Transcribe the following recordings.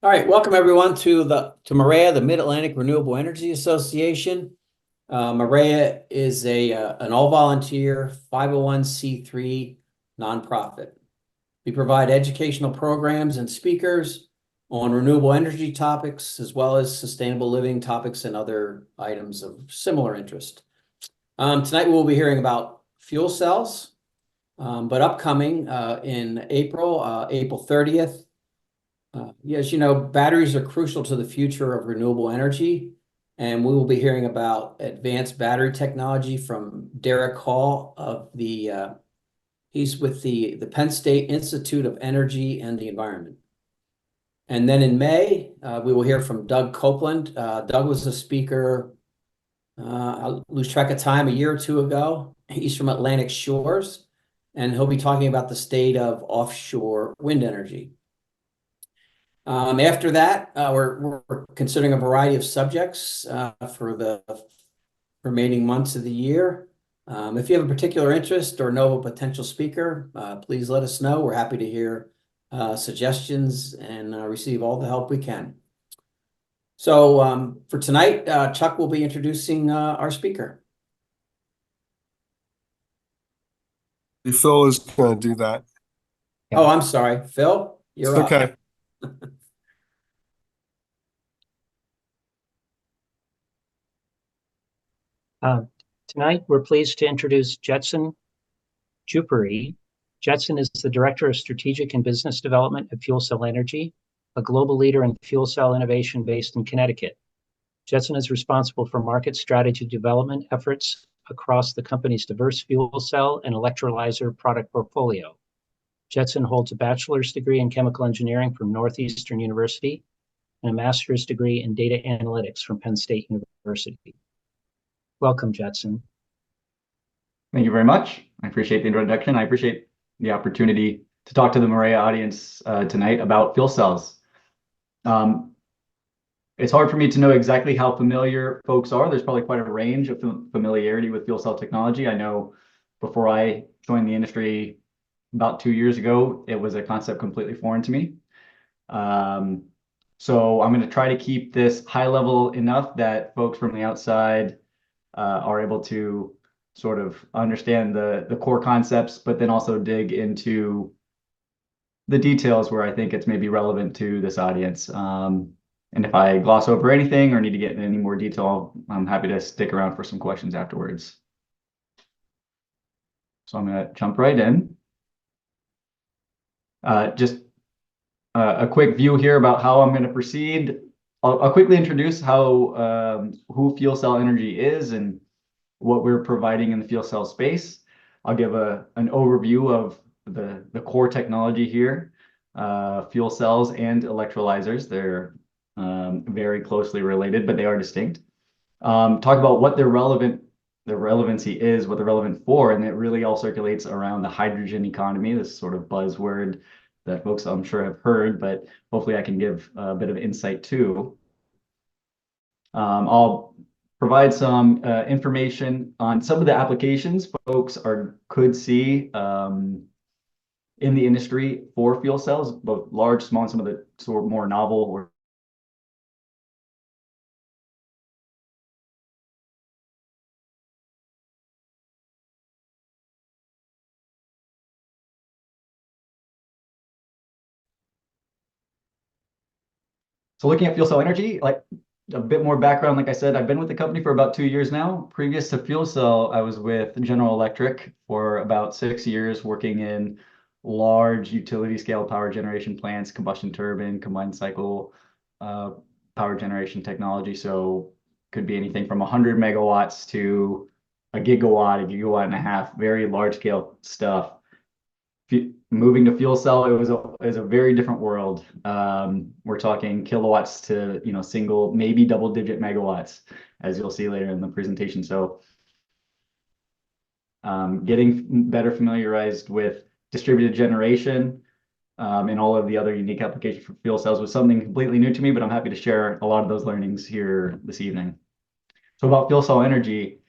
All right, welcome everyone to MAREA, the Mid-Atlantic Renewable Energy Association. MAREA is an all-volunteer 501c3 nonprofit. We provide educational programs and speakers on renewable energy topics, as well as sustainable living topics and other items of similar interest. Tonight we'll be hearing about fuel cells, but upcoming in April, April 30th, as you know, batteries are crucial to the future of renewable energy, and we will be hearing about advanced battery technology from Derek Hall he's with the Penn State Institute of Energy and the Environment. And then in May, we will hear from Doug Copeland. Doug was a speaker, I'll lose track of time, a year or two ago. He's from Atlantic Shores, and he'll be talking about the state of offshore wind energy. After that, we're considering a variety of subjects for the remaining months of the year. If you have a particular interest or know a potential speaker, please let us know. We're happy to hear suggestions and receive all the help we can. So for tonight, Chuck will be introducing our speaker. Phil is going to do that. Oh, I'm sorry, Phil, you're up. Okay. Tonight, we're pleased to introduce Jetson Juopperi. Jetson is the Director of Strategic and Business Development at FuelCell Energy, a global leader in fuel cell innovation based in Connecticut. Jetson is responsible for market strategy development efforts across the company's diverse fuel cell and electrolyzer product portfolio. Jetson holds a bachelor's degree in chemical engineering from Northeastern University and a master's degree in data analytics from Penn State University. Welcome, Jetson. Thank you very much. I appreciate the introduction. I appreciate the opportunity to talk to the MAREA audience tonight about fuel cells. It's hard for me to know exactly how familiar folks are. There's probably quite a range of familiarity with fuel cell technology. I know before I joined the industry about 2 years ago, it was a concept completely foreign to me. So I'm going to try to keep this high level enough that folks from the outside are able to sort of understand the core concepts, but then also dig into the details where I think it's maybe relevant to this audience. And if I gloss over anything or need to get in any more detail, I'm happy to stick around for some questions afterwards. So I'm going to jump right in. Just a quick view here about how I'm going to proceed. I'll quickly introduce how who FuelCell Energy is and what we're providing in the fuel cell space. I'll give an overview of the core technology here, fuel cells and electrolyzers. They're very closely related, but they are distinct. Talk about what their relevancy is, what they're relevant for, and it really all circulates around the hydrogen economy, this sort of buzzword that folks I'm sure have heard, but hopefully I can give a bit of insight too. I'll provide some information on some of the applications folks could see in the industry for fuel cells, both large, small, and some of the sort of more novel or So looking at FuelCell Energy, like a bit more background, like I said, I've been with the company for about 2 years now. Previous to FuelCell, I was with General Electric for about 6 years, working in large utility scale power generation plants, combustion turbine, combined cycle power generation technology. So could be anything from 100 megawatts to a gigawatt and a half, very large scale stuff. Moving to fuel cell, it was a very different world. We're talking kilowatts to single, maybe double digit megawatts, as you'll see later in the presentation. So getting better familiarized with distributed generation and all of the other unique applications for fuel cells was something completely new to me, but I'm happy to share a lot of those learnings here this evening. So about FuelCell Energy.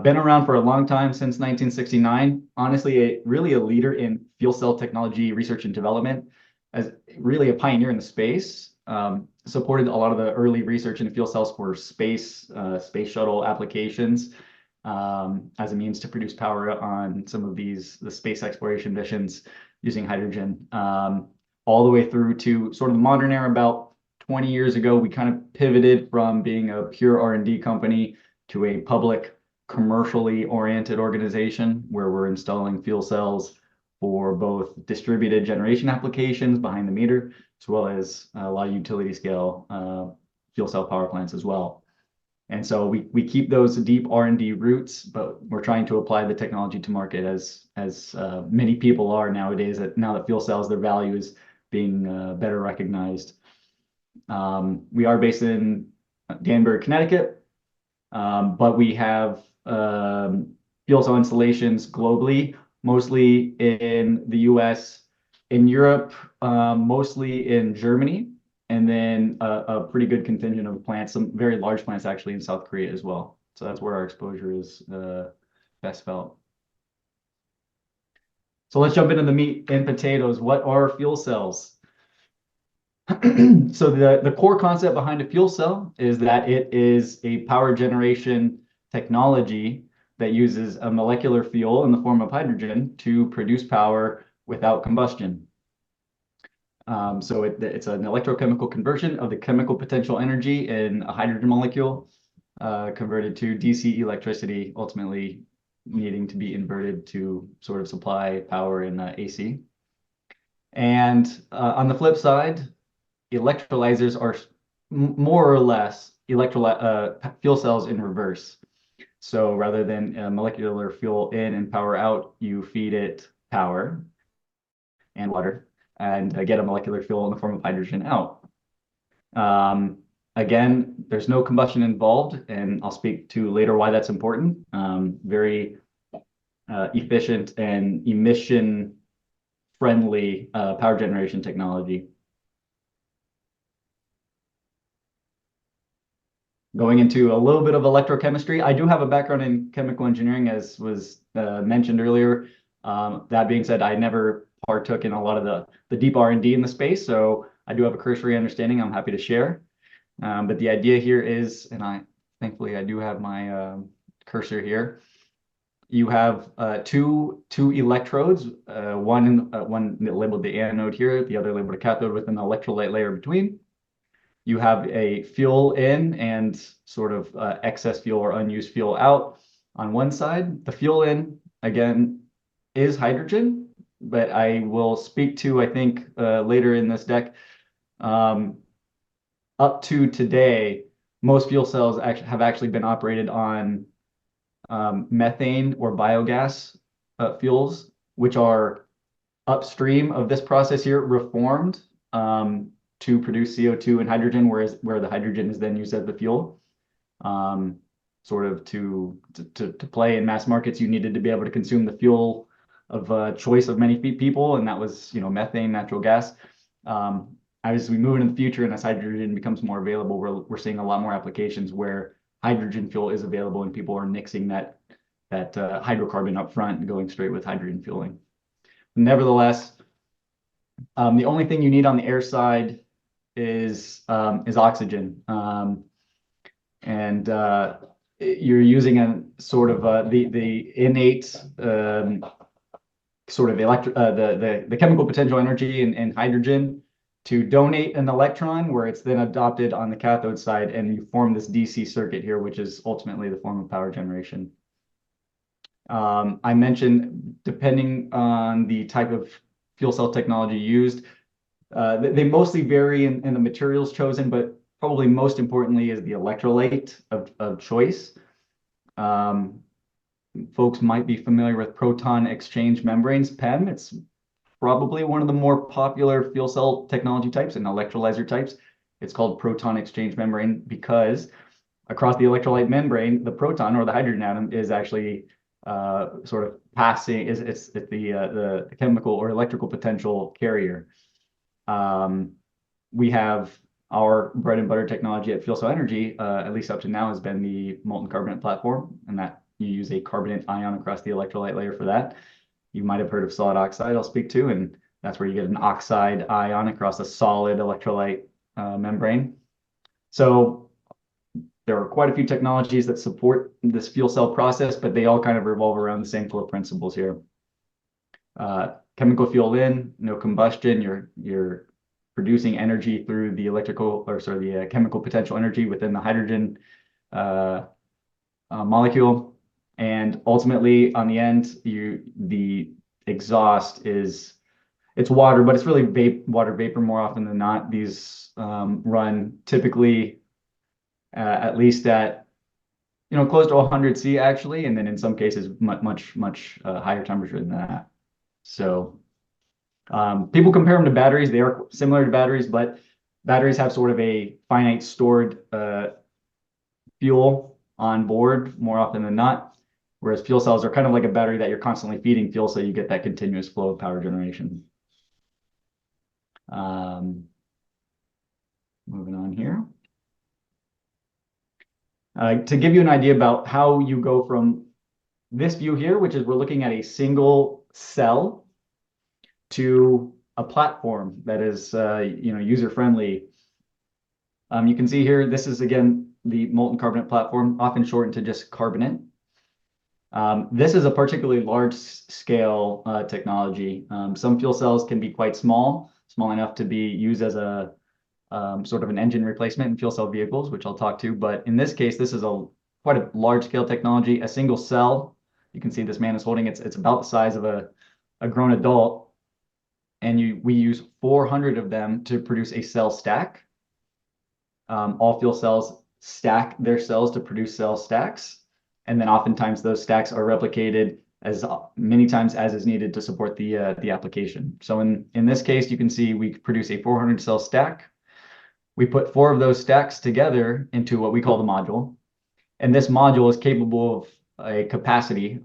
Been around for a long time, since 1969. Honestly, really a leader in fuel cell technology research and development, as really a pioneer in the space. supported a lot of the early research into fuel cells for space shuttle applications, as a means to produce power on some of the space exploration missions using hydrogen, all the way through to sort of the modern era. About 20 years ago, we kind of pivoted from being a pure R&D company to a public, commercially oriented organization where we're installing fuel cells for both distributed generation applications behind the meter, as well as a lot of utility scale fuel cell power plants as well. And so we keep those deep R&D roots, but we're trying to apply the technology to market as many people are nowadays. Now that fuel cells, their value is being better recognized. We are based in Danbury, Connecticut, but we have fuel cell installations globally, mostly in the US, in Europe, mostly in Germany, and then a pretty good contingent of plants, some very large plants actually in South Korea as well. So that's where our exposure is best felt. So let's jump into the meat and potatoes. What are fuel cells? So the core concept behind a fuel cell is that it is a power generation technology that uses a molecular fuel in the form of hydrogen to produce power without combustion. So it's an electrochemical conversion of the chemical potential energy in a hydrogen molecule converted to DC electricity, ultimately needing to be inverted to sort of supply power in AC. And on the flip side, electrolyzers are more or less fuel cells in reverse. So rather than a molecular fuel in and power out, you feed it power and water and get a molecular fuel in the form of hydrogen out. Again, there's no combustion involved, and I'll speak to later why that's important. Very efficient and emission-friendly power generation technology. Going into a little bit of electrochemistry, I do have a background in chemical engineering, as was mentioned earlier. That being said, I never partook in a lot of the deep R&D in the space, so I do have a cursory understanding I'm happy to share. But the idea here is, and thankfully I do have my cursor here. You have two electrodes, one labeled the anode here, the other labeled a cathode with an electrolyte layer between. You have a fuel in and sort of excess fuel or unused fuel out on one side. The fuel in, again, is hydrogen, but I will speak to, I think, later in this deck. Up to today, most fuel cells have actually been operated on methane or biogas fuels, which are upstream of this process here, reformed to produce CO2 and hydrogen, where the hydrogen is then used as the fuel. Sort of to play in mass markets, you needed to be able to consume the fuel of choice of many people, and that was, methane, natural gas. As we move into the future and as hydrogen becomes more available, we're seeing a lot more applications where hydrogen fuel is available and people are mixing that hydrocarbon up front and going straight with hydrogen fueling. Nevertheless, the only thing you need on the air side is oxygen, and you're using a sort of the innate sort of the chemical potential energy in hydrogen to donate an electron, where it's then adopted on the cathode side, and you form this DC circuit here, which is ultimately the form of power generation. I mentioned, depending on the type of fuel cell technology used, they mostly vary in the materials chosen, but probably most importantly is the electrolyte of choice. Folks might be familiar with proton exchange membranes, PEM. It's probably one of the more popular fuel cell technology types and electrolyzer types. It's called proton exchange membrane because across the electrolyte membrane, the proton or the hydrogen atom is actually sort of passing, it's the chemical or electrical potential carrier. We have our bread and butter technology at FuelCell Energy, at least up to now, has been the molten carbonate platform, and that you use a carbonate ion across the electrolyte layer for that. You might have heard of solid oxide, I'll speak to, and that's where you get an oxide ion across a solid electrolyte membrane. So there are quite a few technologies that support this fuel cell process, but they all kind of revolve around the same core principles here. Chemical fuel in, no combustion. You're producing energy through the chemical potential energy within the hydrogen molecule, and ultimately on the end, the exhaust it's water, but it's really water vapor more often than not. These run typically at least at close to 100 C actually, and then in some cases much higher temperature than that. So people compare them to batteries. They are similar to batteries, but batteries have sort of a finite stored fuel on board more often than not, whereas fuel cells are kind of like a battery that you're constantly feeding fuel, so you get that continuous flow of power generation. Moving on here. To give you an idea about how you go from this view here, which is we're looking at a single cell, to a platform that is user-friendly. You can see here, this is again the molten carbonate platform, often shortened to just carbonate. This is a particularly large scale technology. Some fuel cells can be quite small enough to be used as a sort of an engine replacement in fuel cell vehicles, which I'll talk to. But in this case, this is quite a large scale technology. A single cell, you can see this man is holding, it's about the size of a grown adult. And we use 400 of them to produce a cell stack. All fuel cells stack their cells to produce cell stacks. And then oftentimes those stacks are replicated as many times as is needed to support the application. So in this case, you can see we produce a 400 cell stack. We put 4 of those stacks together into what we call the module. And this module is capable of a capacity,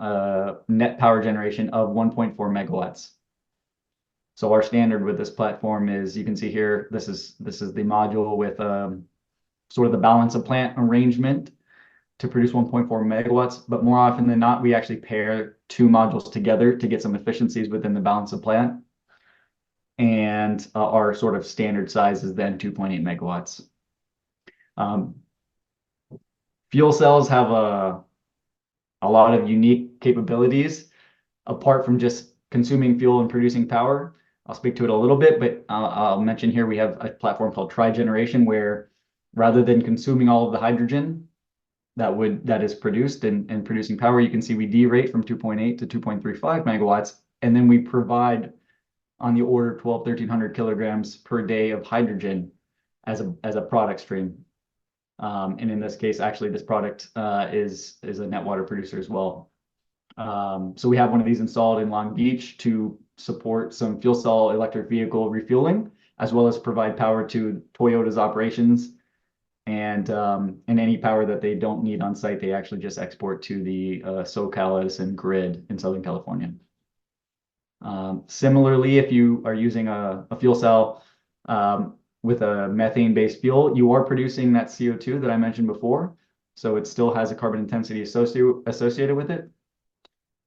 net power generation of 1.4 megawatts. So our standard with this platform is, you can see here, this is the module with sort of the balance of plant arrangement to produce 1.4 megawatts. But more often than not, we actually pair 2 modules together to get some efficiencies within the balance of plant. And our sort of standard size is then 2.8 megawatts. Fuel cells have a lot of unique capabilities apart from just consuming fuel and producing power. I'll speak to it a little bit, but I'll mention here we have a platform called trigeneration, where rather than consuming all of the hydrogen that is produced and producing power, you can see we derate from 2.8 to 2.35 megawatts, and then we provide on the order of 1,300 kilograms per day of hydrogen as a product stream. And in this case, actually, this product is a net water producer as well. So we have one of these installed in Long Beach to support some fuel cell electric vehicle refueling, as well as provide power to Toyota's operations. And any power that they don't need on site, they actually just export to the SoCal Edison grid in Southern California. Similarly, if you are using a fuel cell with a methane-based fuel, you are producing that CO2 that I mentioned before. So it still has a carbon intensity associated with it.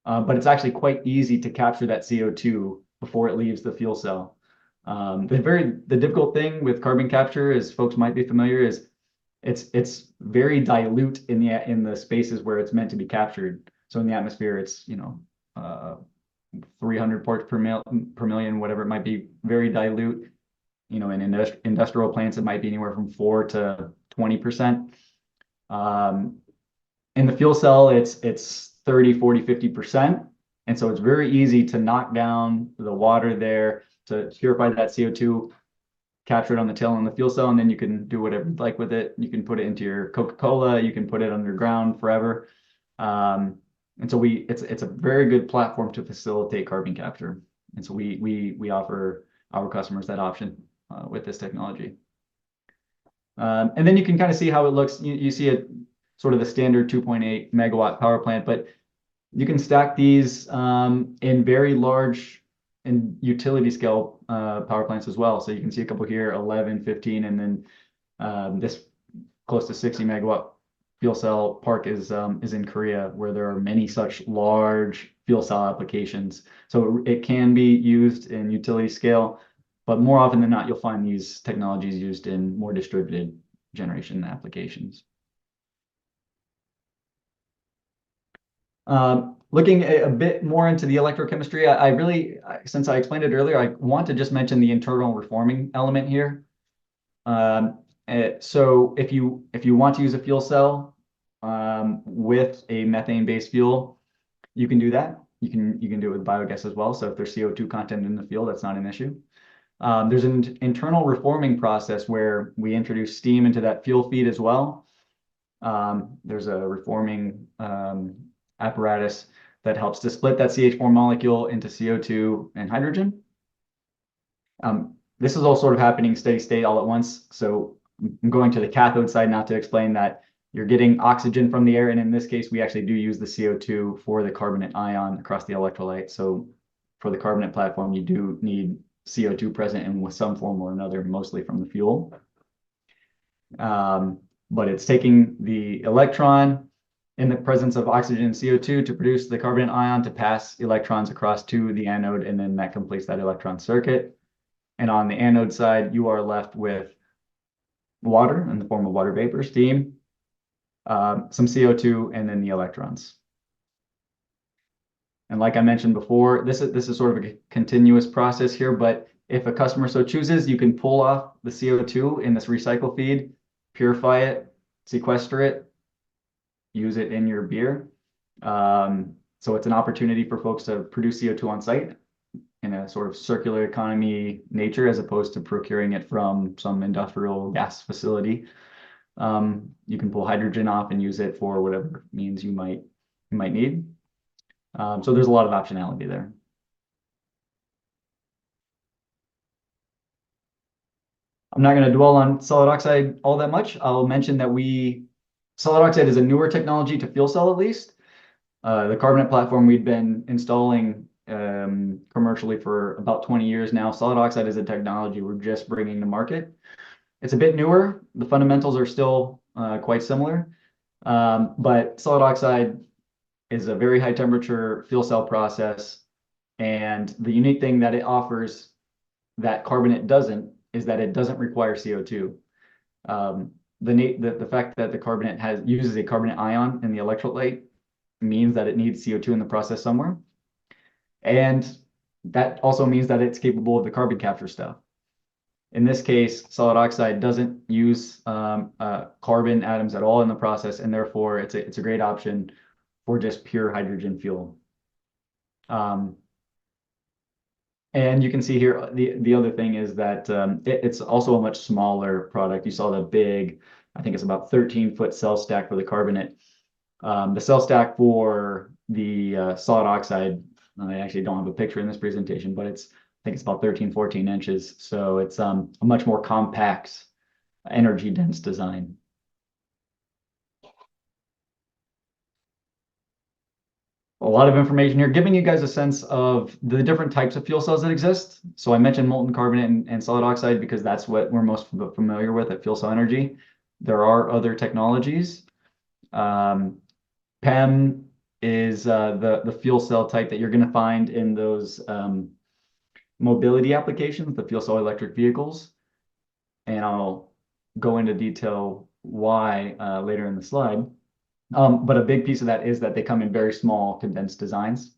But it's actually quite easy to capture that CO2 before it leaves the fuel cell. The difficult thing with carbon capture, as folks might be familiar, is it's very dilute in the spaces where it's meant to be captured. So in the atmosphere, it's 300 parts per million, whatever it might be, very dilute. In industrial plants, it might be anywhere from 4 to 20%. In the fuel cell, it's 30, 40, 50%. And so it's very easy to knock down the water there, to purify that CO2, capture it on the tail end of the fuel cell, and then you can do whatever you'd like with it. You can put it into your Coca-Cola, you can put it underground forever. And so it's a very good platform to facilitate carbon capture. And so we offer our customers that option with this technology. And then you can kind of see how it looks. You see it sort of the standard 2.8 megawatt power plant, but you can stack these in very large and utility scale power plants as well. So you can see a couple here, 11, 15, and then this close to 60 megawatt fuel cell park is in Korea, where there are many such large fuel cell applications. So it can be used in utility scale, But more often than not, you'll find these technologies used in more distributed generation applications. Looking a bit more into the electrochemistry, since I explained it earlier, I want to just mention the internal reforming element here. So if you want to use a fuel cell with a methane-based fuel, you can do that. You can do it with biogas as well. So if there's CO2 content in the fuel, that's not an issue. There's an internal reforming process where we introduce steam into that fuel feed as well. There's a reforming apparatus that helps to split that CH4 molecule into CO2 and hydrogen. This is all sort of happening steady state all at once. So I'm going to the cathode side now to explain that you're getting oxygen from the air. And in this case, we actually do use the CO2 for the carbonate ion across the electrolyte. So for the carbonate platform, you do need CO2 present in some form or another, mostly from the fuel. But it's taking the electron in the presence of oxygen and CO2 to produce the carbonate ion to pass electrons across to the anode, and then that completes that electron circuit. And on the anode side, you are left with water in the form of water vapor, steam, some CO2, and then the electrons. And like I mentioned before, this is sort of a continuous process here, but if a customer so chooses, you can pull off the CO2 in this recycle feed, purify it, sequester it, use it in your beer. So it's an opportunity for folks to produce CO2 on site in a sort of circular economy nature, as opposed to procuring it from some industrial gas facility. You can pull hydrogen off and use it for whatever means you might need. So there's a lot of optionality there. I'm not going to dwell on solid oxide all that much. I'll mention that solid oxide is a newer technology to fuel cell, at least. The carbonate platform we've been installing commercially for about 20 years now. Solid oxide is a technology we're just bringing to market. It's a bit newer. The fundamentals are still quite similar, but solid oxide is a very high temperature fuel cell process. And the unique thing that it offers that carbonate doesn't is that it doesn't require CO2. The fact that the carbonate uses a carbonate ion in the electrolyte means that it needs CO2 in the process somewhere. And that also means that it's capable of the carbon capture stuff. In this case, solid oxide doesn't use carbon atoms at all in the process, and therefore it's a great option for just pure hydrogen fuel. And you can see here, the other thing is that it's also a much smaller product. You saw the big, I think it's about 13-foot cell stack for the carbonate. The cell stack for the solid oxide, I actually don't have a picture in this presentation, but I think it's about 13, 14 inches. So it's a much more compact, energy dense design. A lot of information here, giving you guys a sense of the different types of fuel cells that exist. So I mentioned molten carbonate and solid oxide because that's what we're most familiar with at FuelCell Energy. There are other technologies. PEM is the fuel cell type that you're going to find in those mobility applications, the fuel cell electric vehicles. And I'll go into detail why later in the slide. But a big piece of that is that they come in very small condensed designs.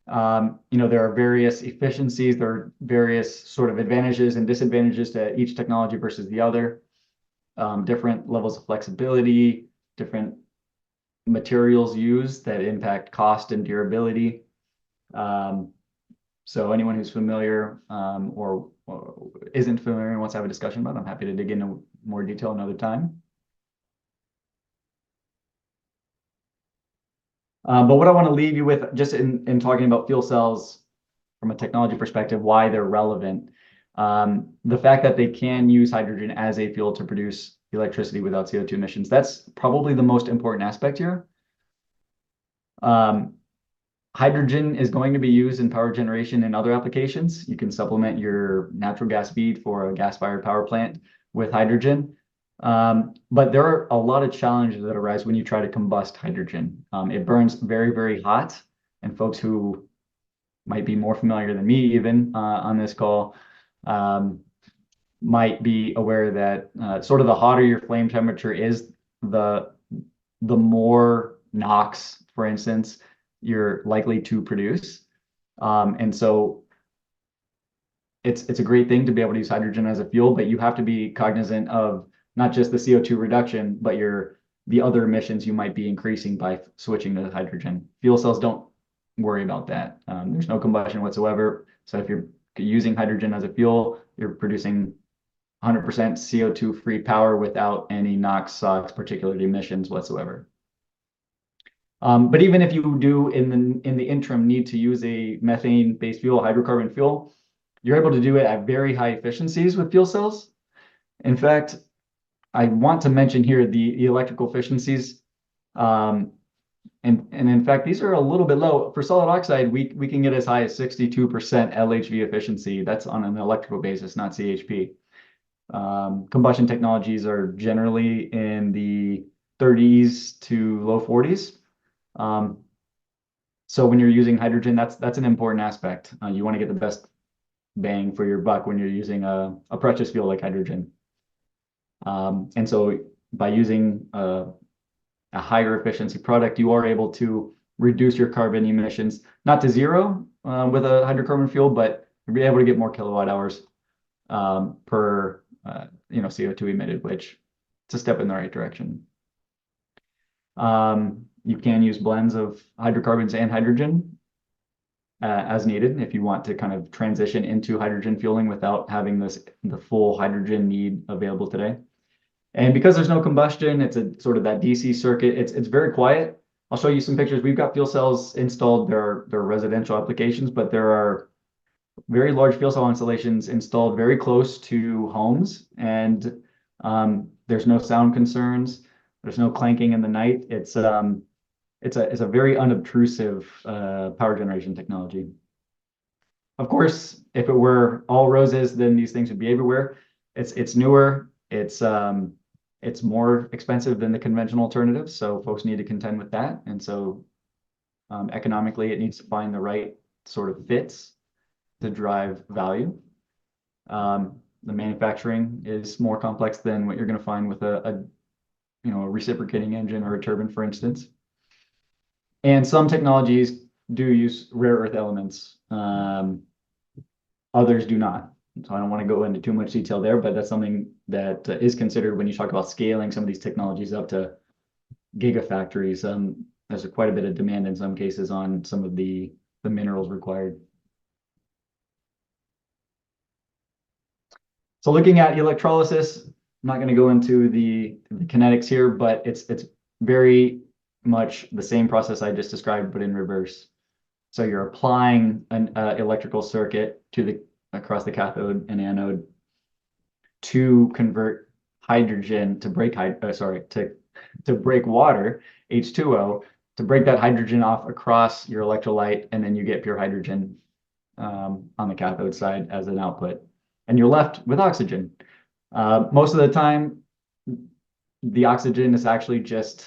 There are various efficiencies, there are various sort of advantages and disadvantages to each technology versus the other. Different levels of flexibility, different materials used that impact cost and durability. So anyone who's familiar or isn't familiar and wants to have a discussion about it, I'm happy to dig into more detail another time. But what I want to leave you with, just in talking about fuel cells from a technology perspective, why they're relevant, the fact that they can use hydrogen as a fuel to produce electricity without CO2 emissions, that's probably the most important aspect here. Hydrogen is going to be used in power generation and other applications. You can supplement your natural gas feed for a gas-fired power plant with hydrogen. But there are a lot of challenges that arise when you try to combust hydrogen. It burns very, very hot, and folks who might be more familiar than me even on this call might be aware that sort of the hotter your flame temperature is, the more NOx, for instance, you're likely to produce. And so it's a great thing to be able to use hydrogen as a fuel, but you have to be cognizant of not just the CO2 reduction, but the other emissions you might be increasing by switching to hydrogen. Fuel cells don't worry about that. There's no combustion whatsoever. So if you're using hydrogen as a fuel, you're producing 100% CO2 free power without any NOx, SOx, particulate emissions whatsoever. But even if you do in the interim need to use a methane-based fuel, hydrocarbon fuel, you're able to do it at very high efficiencies with fuel cells. In fact, I want to mention here the electrical efficiencies. And in fact, these are a little bit low. For solid oxide, we can get as high as 62% LHV efficiency. That's on an electrical basis, not CHP. Combustion technologies are generally in the 30s to low 40s. So when you're using hydrogen, that's an important aspect. You want to get the best bang for your buck when you're using a precious fuel like hydrogen. And so by using a higher efficiency product, you are able to reduce your carbon emissions, not to zero with a hydrocarbon fuel, but you'll be able to get more kilowatt hours per CO2 emitted, which it's a step in the right direction. You can use blends of hydrocarbons and hydrogen as needed if you want to kind of transition into hydrogen fueling without having the full hydrogen need available today. And because there's no combustion, it's a sort of that DC circuit. It's very quiet. I'll show you some pictures. We've got fuel cells installed. There are residential applications, but there are very large fuel cell installations installed very close to homes, and there's no sound concerns. There's no clanking in the night. It's a very unobtrusive power generation technology. Of course, if it were all roses, then these things would be everywhere. It's newer. It's more expensive than the conventional alternatives, so folks need to contend with that. And so economically, it needs to find the right sort of fits to drive value. The manufacturing is more complex than what you're going to find with a reciprocating engine or a turbine, for instance. And some technologies do use rare earth elements. Others do not. So I don't want to go into too much detail there, but that's something that is considered when you talk about scaling some of these technologies up to gigafactories. There's quite a bit of demand in some cases on some of the minerals required. So looking at electrolysis, I'm not going to go into the kinetics here, but it's very much the same process I just described, but in reverse. So you're applying an electrical circuit across the cathode and anode to convert hydrogen to break water, H2O, to break that hydrogen off across your electrolyte, and then you get pure hydrogen on the cathode side as an output. And you're left with oxygen. Most of the time, the oxygen is actually just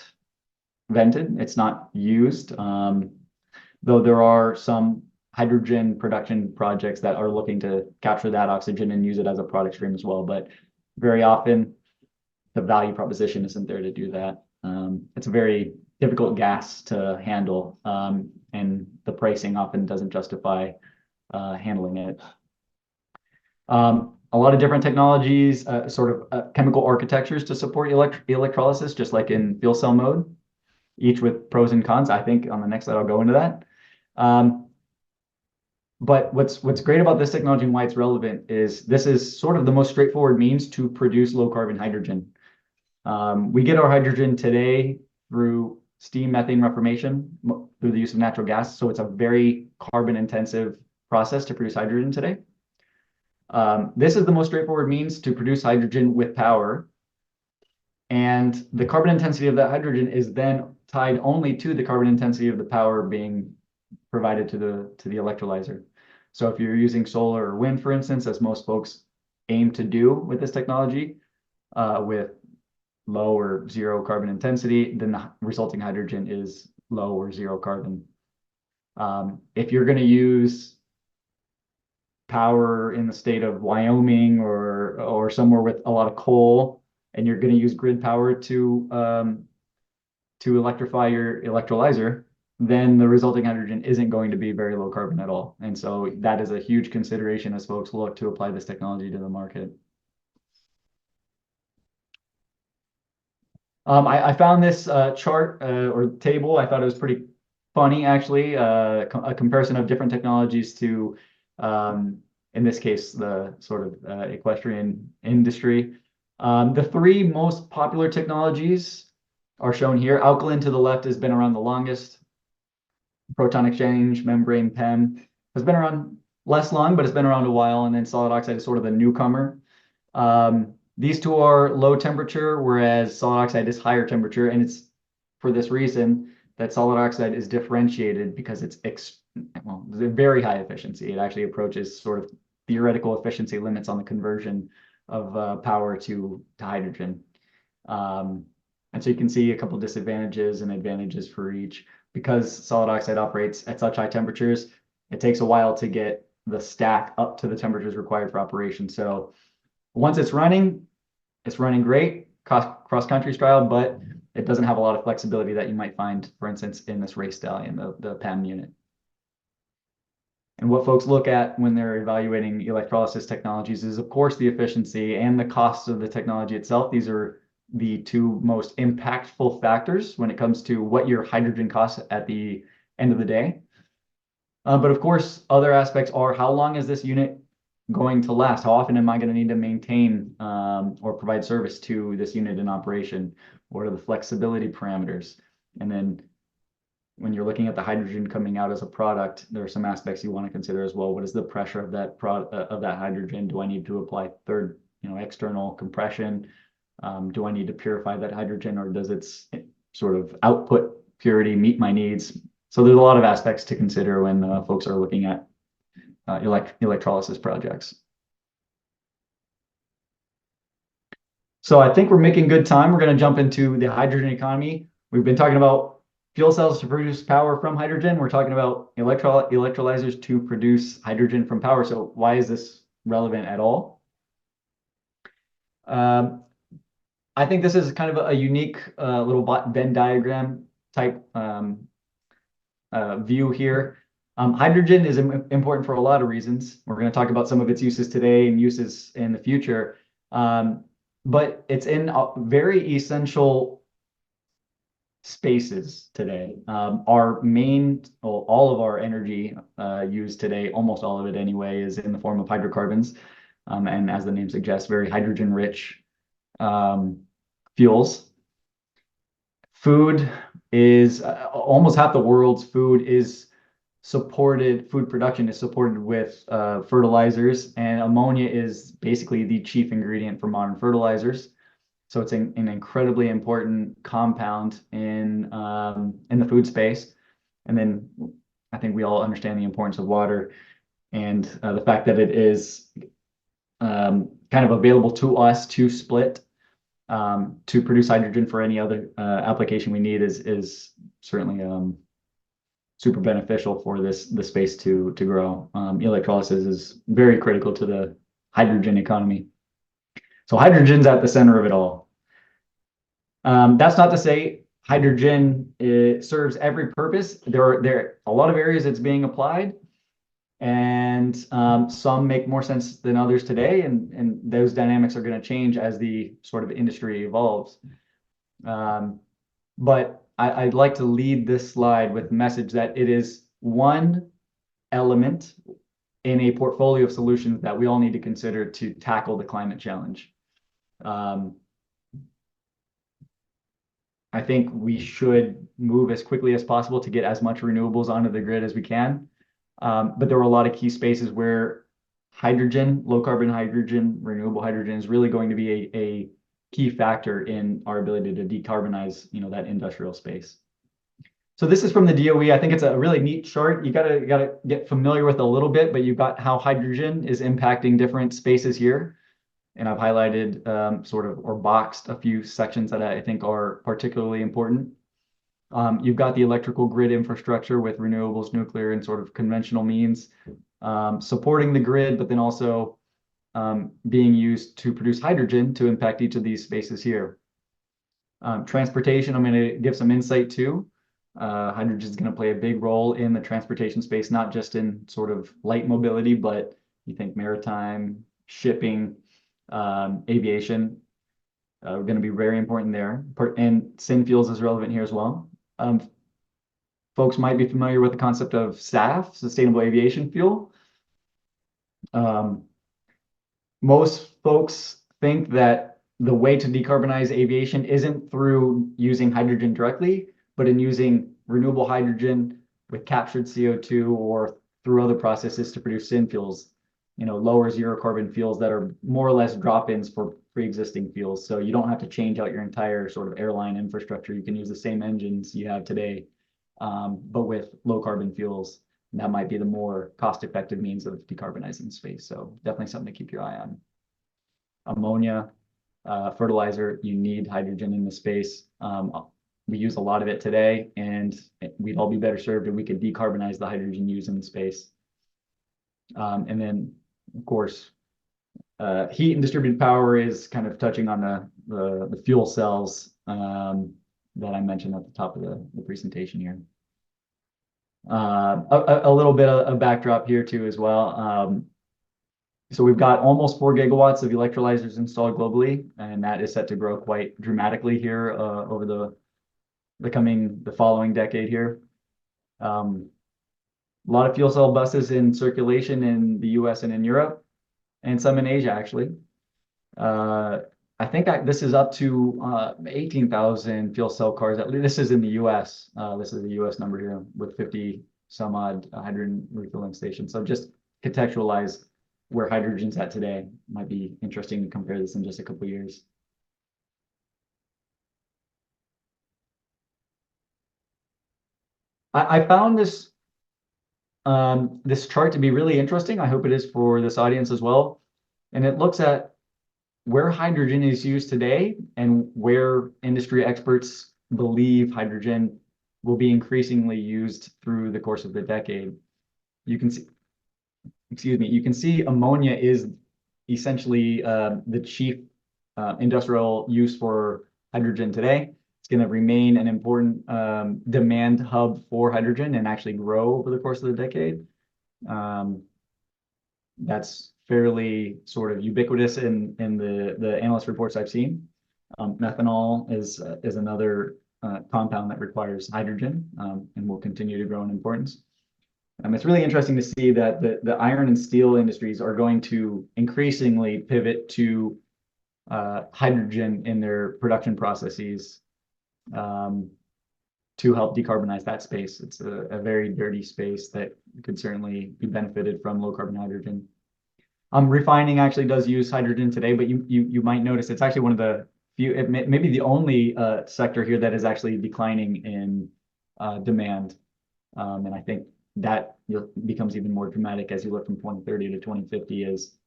vented. It's not used, though there are some hydrogen production projects that are looking to capture that oxygen and use it as a product stream as well. But very often, the value proposition isn't there to do that. It's a very difficult gas to handle, and the pricing often doesn't justify handling it. A lot of different technologies, chemical architectures to support electrolysis, just like in fuel cell mode, each with pros and cons. I think on the next slide, I'll go into that. But what's great about this technology and why it's relevant is this is sort of the most straightforward means to produce low carbon hydrogen. We get our hydrogen today through steam methane reformation through the use of natural gas. So it's a very carbon intensive process to produce hydrogen today. This is the most straightforward means to produce hydrogen with power. And the carbon intensity of that hydrogen is then tied only to the carbon intensity of the power being provided to the electrolyzer. So if you're using solar or wind, for instance, as most folks aim to do with this technology, with low or zero carbon intensity, then the resulting hydrogen is low or zero carbon. If you're going to use power in the state of Wyoming or somewhere with a lot of coal, and you're going to use grid power to electrify your electrolyzer, then the resulting hydrogen isn't going to be very low carbon at all. And so that is a huge consideration as folks look to apply this technology to the market. I found this chart or table. I thought it was pretty funny, actually, a comparison of different technologies to, in this case, the sort of equestrian industry. The three most popular technologies are shown here. Alkaline to the left has been around the longest. Proton exchange, membrane, PEM has been around less long, but it's been around a while. And then solid oxide is sort of the newcomer. These two are low temperature, whereas solid oxide is higher temperature. And it's for this reason that solid oxide is differentiated because it's very high efficiency. It actually approaches sort of theoretical efficiency limits on the conversion of power to hydrogen. And so you can see a couple disadvantages and advantages for each. Because solid oxide operates at such high temperatures, it takes a while to get the stack up to the temperatures required for operation. So once it's running great, cross-country style, but it doesn't have a lot of flexibility that you might find, for instance, in this race stallion, the PEM unit. And what folks look at when they're evaluating electrolysis technologies is, of course, the efficiency and the cost of the technology itself. These are the two most impactful factors when it comes to what your hydrogen costs at the end of the day. But of course, other aspects are how long is this unit going to last? How often am I going to need to maintain or provide service to this unit in operation? What are the flexibility parameters? And then when you're looking at the hydrogen coming out as a product, there are some aspects you want to consider as well. What is the pressure of that hydrogen? Do I need to apply external compression? Do I need to purify that hydrogen, or does its sort of output purity meet my needs? So there's a lot of aspects to consider when folks are looking at electrolysis projects. So I think we're making good time. We're going to jump into the hydrogen economy. We've been talking about fuel cells to produce power from hydrogen. We're talking about electrolyzers to produce hydrogen from power. So why is this relevant at all? I think this is kind of a unique little Venn diagram type view here. Hydrogen is important for a lot of reasons. We're going to talk about some of its uses today and uses in the future. But it's in very essential spaces today. Our main, all of our energy used today, almost all of it anyway, is in the form of hydrocarbons. And as the name suggests, very hydrogen-rich fuels. Food is almost half the world's food production is supported with fertilizers, and ammonia is basically the chief ingredient for modern fertilizers. So it's an incredibly important compound in the food space. And then I think we all understand the importance of water and the fact that it is kind of available to us to split to produce hydrogen for any other application we need is certainly super beneficial for the space to grow. Electrolysis is very critical to the hydrogen economy. So hydrogen's at the center of it all. That's not to say hydrogen serves every purpose. There are a lot of areas it's being applied, and some make more sense than others today, and those dynamics are going to change as the sort of industry evolves. But I'd like to lead this slide with the message that it is one element in a portfolio of solutions that we all need to consider to tackle the climate challenge. I think we should move as quickly as possible to get as much renewables onto the grid as we can. But there are a lot of key spaces where hydrogen, low carbon hydrogen, renewable hydrogen is really going to be a key factor in our ability to decarbonize, that industrial space. So this is from the DOE. I think it's a really neat chart. You gotta get familiar with a little bit, but you've got how hydrogen is impacting different spaces here. And I've highlighted or boxed a few sections that I think are particularly important. You've got the electrical grid infrastructure with renewables, nuclear, and sort of conventional means. supporting the grid, but then also being used to produce hydrogen to impact each of these spaces here. Transportation, I'm going to give some insight to. Hydrogen is going to play a big role in the transportation space, not just in sort of light mobility, but you think maritime, shipping, aviation, are going to be very important there. And syn fuels is relevant here as well. Folks might be familiar with the concept of SAF, sustainable aviation fuel. Most folks think that the way to decarbonize aviation isn't through using hydrogen directly, but in using renewable hydrogen with captured CO2 or through other processes to produce syn fuels, lower zero carbon fuels that are more or less drop-ins for pre-existing fuels. So you don't have to change out your entire sort of airline infrastructure. You can use the same engines you have today, but with low carbon fuels. And that might be the more cost-effective means of decarbonizing space. So definitely something to keep your eye on. Ammonia, fertilizer, you need hydrogen in the space. We use a lot of it today, and we'd all be better served if we could decarbonize the hydrogen used in the space. And then, of course, heat and distributed power is kind of touching on the fuel cells that I mentioned at the top of the presentation here. A little bit of backdrop here too as well. So we've got almost 4 gigawatts of electrolyzers installed globally, and that is set to grow quite dramatically here over the following decade here. A lot of fuel cell buses in circulation in the US and in Europe, and some in Asia actually. I think this is up to 18,000 fuel cell cars. This is in the US. This is the US number here with 50 some odd hydrogen refilling stations. So just contextualize where hydrogen's at today. Might be interesting to compare this in just a couple of years. I found this chart to be really interesting. I hope it is for this audience as well. And it looks at where hydrogen is used today and where industry experts believe hydrogen will be increasingly used through the course of the decade. You can see ammonia is essentially the chief industrial use for hydrogen today. It's going to remain an important demand hub for hydrogen and actually grow over the course of the decade. That's fairly sort of ubiquitous in the analyst reports I've seen. Methanol is another compound that requires hydrogen and will continue to grow in importance. It's really interesting to see that the iron and steel industries are going to increasingly pivot to hydrogen in their production processes to help decarbonize that space. It's a very dirty space that could certainly be benefited from low carbon hydrogen. Refining actually does use hydrogen today, but you might notice it's actually one of the few, maybe the only sector here that is actually declining in demand. And I think that becomes even more dramatic as you look from 2030 to 2050, as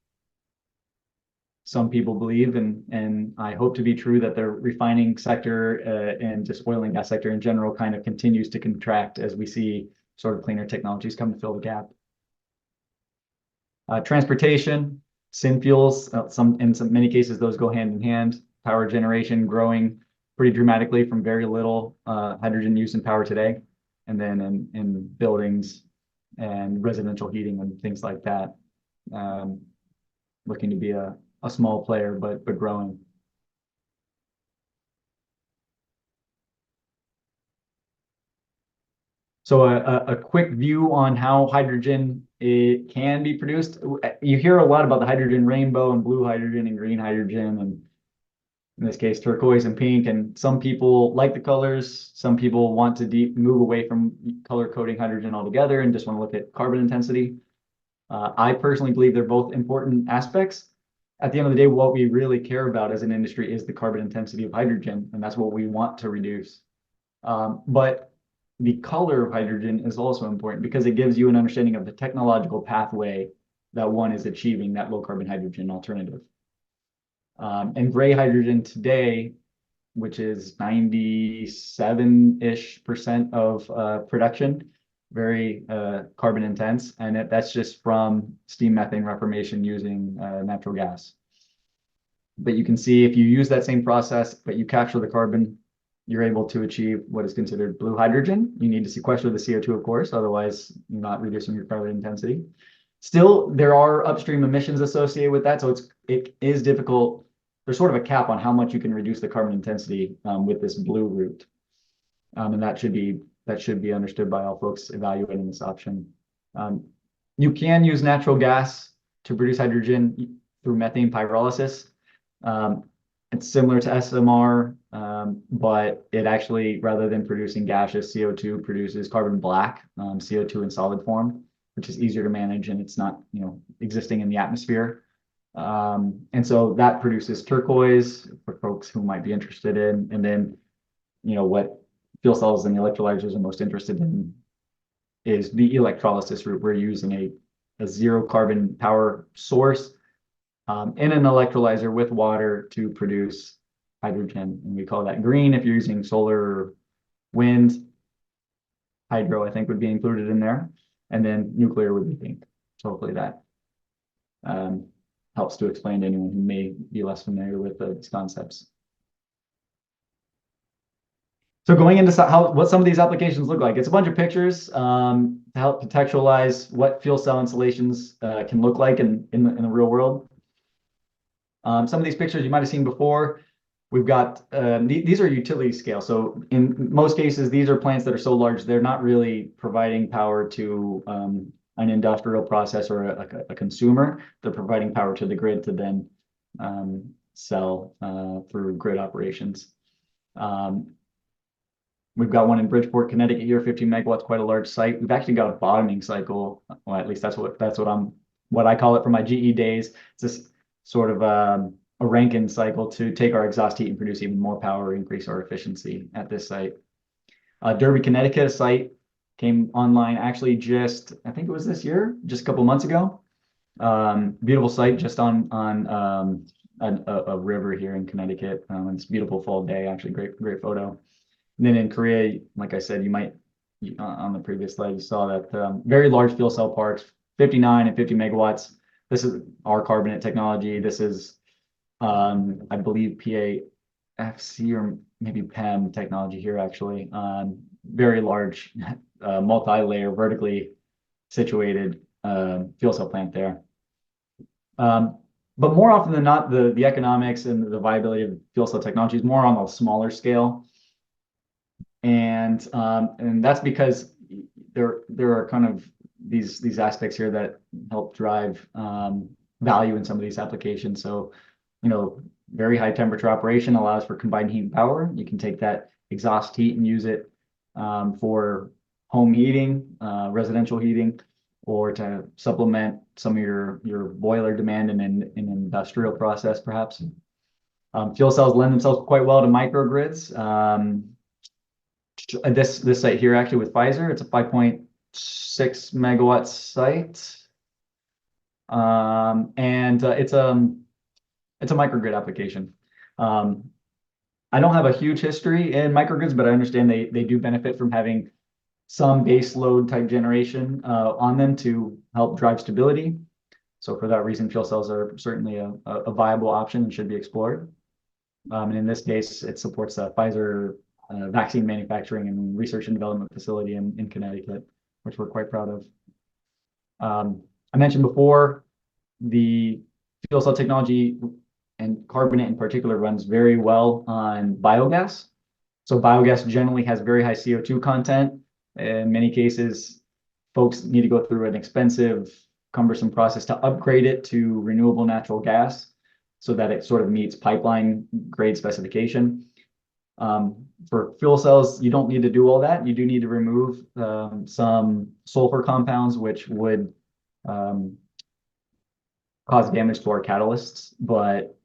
some people believe, and I hope to be true, that the refining sector and just oil and gas sector in general kind of continues to contract as we see sort of cleaner technologies come to fill the gap. Transportation, syn fuels, in many cases, those go hand in hand. Power generation growing pretty dramatically from very little hydrogen use in power today. And then in buildings and residential heating and things like that, looking to be a small player, but growing. So a quick view on how hydrogen can be produced. You hear a lot about the hydrogen rainbow and blue hydrogen and green hydrogen, and in this case, turquoise and pink. And some people like the colors. Some people want to move away from color coding hydrogen altogether and just want to look at carbon intensity. I personally believe they're both important aspects. At the end of the day, what we really care about as an industry is the carbon intensity of hydrogen, and that's what we want to reduce. But the color of hydrogen is also important because it gives you an understanding of the technological pathway that one is achieving that low carbon hydrogen alternative. And gray hydrogen today, which is 97-ish% of production, very carbon intense, and that's just from steam methane reformation using natural gas. But you can see if you use that same process, but you capture the carbon, you're able to achieve what is considered blue hydrogen. You need to sequester the CO2, of course, otherwise you're not reducing your carbon intensity. Still, there are upstream emissions associated with that, so it is difficult. There's sort of a cap on how much you can reduce the carbon intensity with this blue route, and that should be understood by all folks evaluating this option. You can use natural gas to produce hydrogen through methane pyrolysis. It's similar to SMR, but it actually, rather than producing gaseous CO2, produces carbon black, CO2 in solid form, which is easier to manage, and it's not, existing in the atmosphere. And so that produces turquoise for folks who might be interested in. And then, what fuel cells and electrolyzers are most interested in is the electrolysis route. We're using a zero carbon power source in an electrolyzer with water to produce hydrogen. And we call that green. If you're using solar, wind, hydro, I think would be included in there. And then nuclear would be pink. So hopefully that helps to explain to anyone who may be less familiar with these concepts. So going into what some of these applications look like, it's a bunch of pictures to help contextualize what fuel cell installations can look like in the real world. Some of these pictures you might have seen before. We've got, these are utility scale. So in most cases, these are plants that are so large, they're not really providing power to an industrial process or a consumer. They're providing power to the grid to then sell through grid operations. We've got one in Bridgeport, Connecticut here, 15 megawatts, quite a large site. We've actually got a bottoming cycle. Well, at least that's what I call it from my GE days. It's this sort of a Rankine cycle to take our exhaust heat and produce even more power, increase our efficiency at this site. Derby, Connecticut, a site came online actually I think it was this year, just a couple months ago. Beautiful site just on a river here in Connecticut. It's a beautiful fall day, actually great photo. And then in Korea, like I said, you might, on the previous slide, you saw that very large fuel cell parks, 59 and 50 megawatts. This is our carbonate technology. This is, I believe, PAFC or maybe PEM technology here, actually. Very large, multi-layer, vertically situated fuel cell plant there. But more often than not, the economics and the viability of fuel cell technology is more on a smaller scale. And that's because there are kind of these aspects here that help drive value in some of these applications. So, very high temperature operation allows for combined heat and power. You can take that exhaust heat and use it for home heating, residential heating, or to supplement some of your boiler demand in an industrial process, perhaps. Fuel cells lend themselves quite well to microgrids. This site here, actually with Pfizer, it's a 5.6 megawatt site, and it's a microgrid application. I don't have a huge history in microgrids, but I understand they do benefit from having some base load type generation on them to help drive stability. So for that reason, fuel cells are certainly a viable option and should be explored. And in this case, it supports a Pfizer vaccine manufacturing and research and development facility in Connecticut, which we're quite proud of. I mentioned before, the fuel cell technology and carbonate in particular runs very well on biogas. So biogas generally has very high CO2 content. In many cases, folks need to go through an expensive, cumbersome process to upgrade it to renewable natural gas so that it sort of meets pipeline grade specification. For fuel cells, you don't need to do all that. You do need to remove some sulfur compounds, which would cause damage to our catalysts, but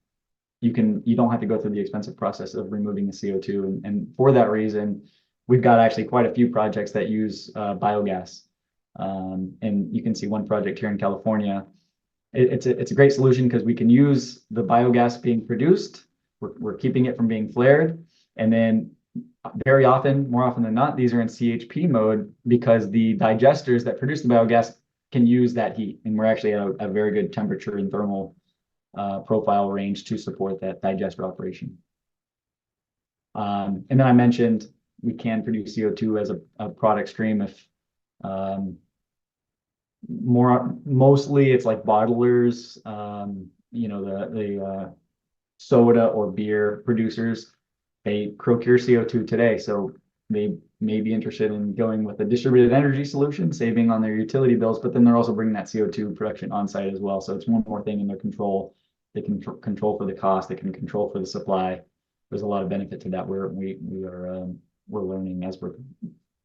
you don't have to go through the expensive process of removing the CO2. And for that reason, we've got actually quite a few projects that use biogas. And you can see one project here in California. It's a great solution because we can use the biogas being produced. We're keeping it from being flared. And then very often, more often than not, these are in CHP mode because the digesters that produce the biogas can use that heat. And we're actually at a very good temperature and thermal profile range to support that digester operation. And then I mentioned we can produce CO2 as a product stream if mostly it's like bottlers, you know, the soda or beer producers, they procure CO2 today. So they may be interested in going with a distributed energy solution, saving on their utility bills, but then they're also bringing that CO2 production on site as well. So it's one more thing in their control. They can control for the cost, they can control for the supply. There's a lot of benefit to that where we're learning as we're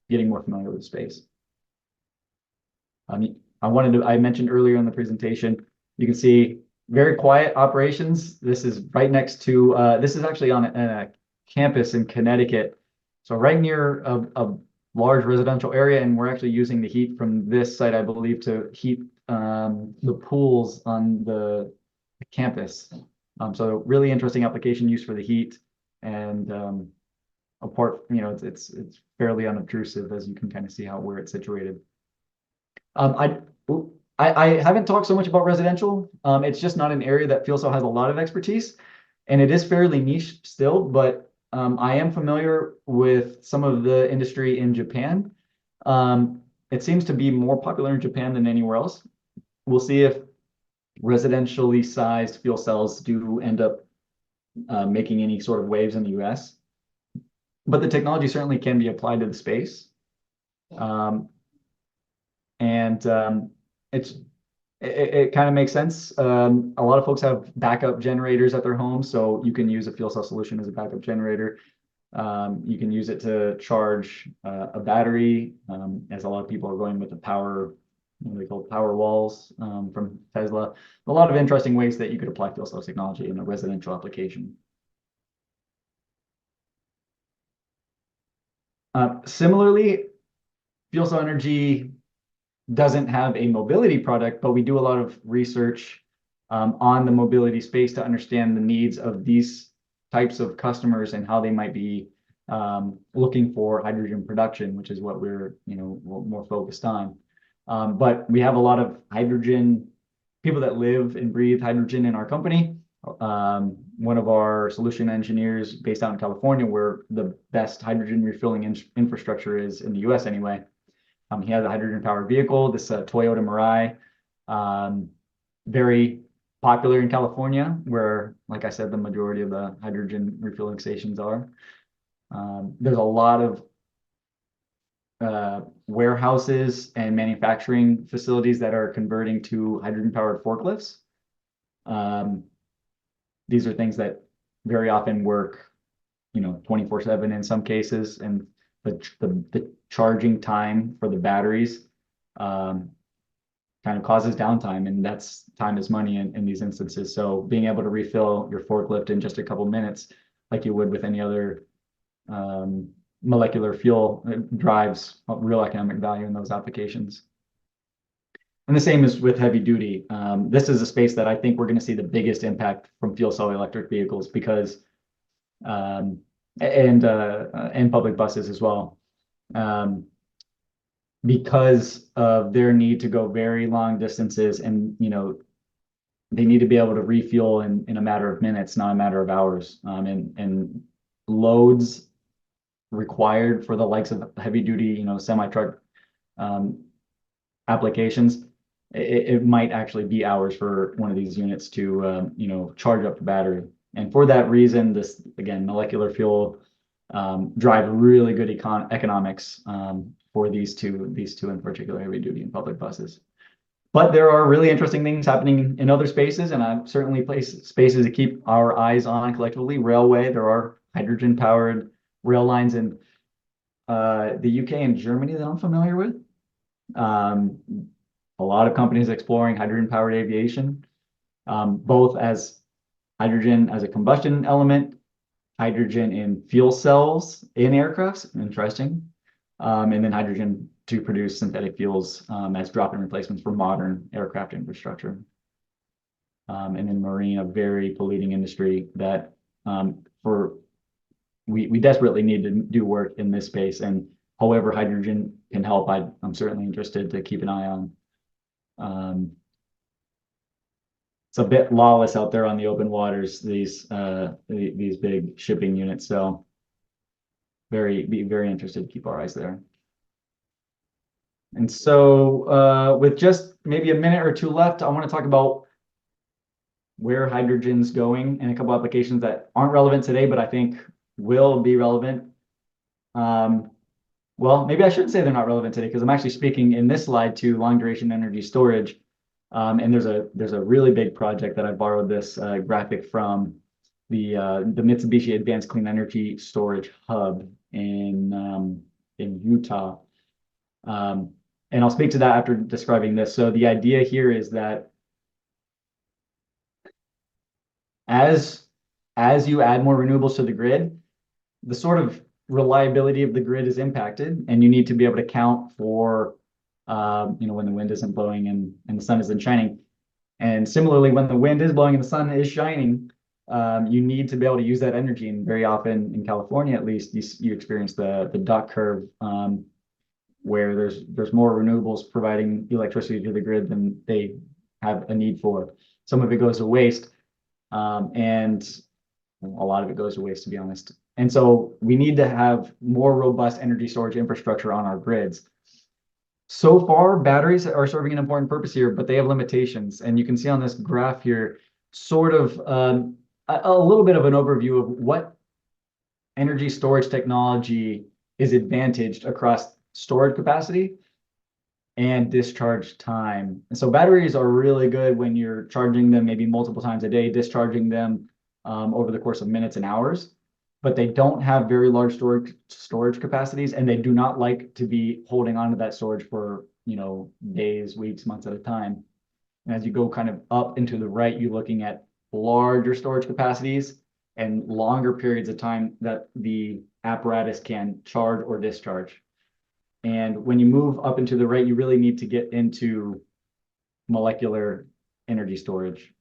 getting more familiar with the space. I mentioned earlier in the presentation, you can see very quiet operations. This is right next to, this is actually on a campus in Connecticut. So right near a large residential area, and we're actually using the heat from this site, I believe, to heat the pools on the campus. So really interesting application use for the heat, and apart, you know, it's fairly unobtrusive, as you can kind of see where it's situated. I haven't talked so much about residential. It's just not an area that FuelCell has a lot of expertise, and it is fairly niche still, but I am familiar with some of the industry in Japan. It seems to be more popular in Japan than anywhere else. We'll see if residentially sized fuel cells do end up making any sort of waves in the US. But the technology certainly can be applied to the space. It kind of makes sense. A lot of folks have backup generators at their homes, so you can use a fuel cell solution as a backup generator. You can use it to charge a battery, as a lot of people are going with the power, what they call power walls from Tesla. A lot of interesting ways that you could apply fuel cell technology in a residential application. Similarly, FuelCell Energy doesn't have a mobility product, but we do a lot of research on the mobility space to understand the needs of these types of customers and how they might be looking for hydrogen production, which is what we're more focused on. But we have a lot of hydrogen people that live and breathe hydrogen in our company. One of our solution engineers based out in California, where the best hydrogen refilling infrastructure is in the US anyway. He has a hydrogen powered vehicle, this Toyota Mirai, very popular in California, where, like I said, the majority of the hydrogen refilling stations are. There's a lot of warehouses and manufacturing facilities that are converting to hydrogen powered forklifts. These are things that very often work, 24/7 in some cases, and the charging time for the batteries kind of causes downtime, and that's time is money in these instances. So being able to refill your forklift in just a couple minutes, like you would with any other molecular fuel, drives real economic value in those applications. And the same is with heavy duty. This is a space that I think we're going to see the biggest impact from fuel cell electric vehicles because and public buses as well, because of their need to go very long distances, and they need to be able to refuel in a matter of minutes, not a matter of hours, and loads required for the likes of heavy duty, semi-truck applications. It might actually be hours for one of these units to charge up the battery. And for that reason, this, again, molecular fuel drive really good economics for these two in particular, heavy duty and public buses. But there are really interesting things happening in other spaces, and I've certainly placed spaces to keep our eyes on collectively. Railway, there are hydrogen powered rail lines in the UK and Germany that I'm familiar with. A lot of companies exploring hydrogen powered aviation, both as hydrogen as a combustion element, hydrogen in fuel cells in aircrafts, interesting, and then hydrogen to produce synthetic fuels as drop-in replacements for modern aircraft infrastructure. And then marine, a very polluting industry that for we desperately need to do work in this space, and however hydrogen can help, I'm certainly interested to keep an eye on. It's a bit lawless out there on the open waters, these big shipping units. So be very interested to keep our eyes there. And so with just maybe a minute or two left, I want to talk about where hydrogen's going and a couple applications that aren't relevant today, but I think will be relevant. Well, maybe I shouldn't say they're not relevant today, because I'm actually speaking in this slide to long duration energy storage. And there's a really big project that I borrowed this graphic from, the Mitsubishi Advanced Clean Energy Storage Hub in Utah. And I'll speak to that after describing this. So the idea here is that as you add more renewables to the grid, the sort of reliability of the grid is impacted, and you need to be able to count for when the wind isn't blowing and the sun isn't shining. And similarly, when the wind is blowing and the sun is shining, you need to be able to use that energy. And very often in California, at least, you experience the duck curve, where there's more renewables providing electricity to the grid than they have a need for. Some of it goes to waste, and a lot of it goes to waste, to be honest. And so we need to have more robust energy storage infrastructure on our grids. So far, batteries are serving an important purpose here, but they have limitations. And you can see on this graph here, sort of a little bit of an overview of what energy storage technology is advantaged across storage capacity and discharge time. And so batteries are really good when you're charging them maybe multiple times a day, discharging them over the course of minutes and hours, but they don't have very large storage capacities, and they do not like to be holding on to that storage for days, weeks, months at a time. And as you go kind of up into the right, you're looking at larger storage capacities and longer periods of time that the apparatus can charge or discharge. And when you move up into the right, you really need to get into molecular energy storage,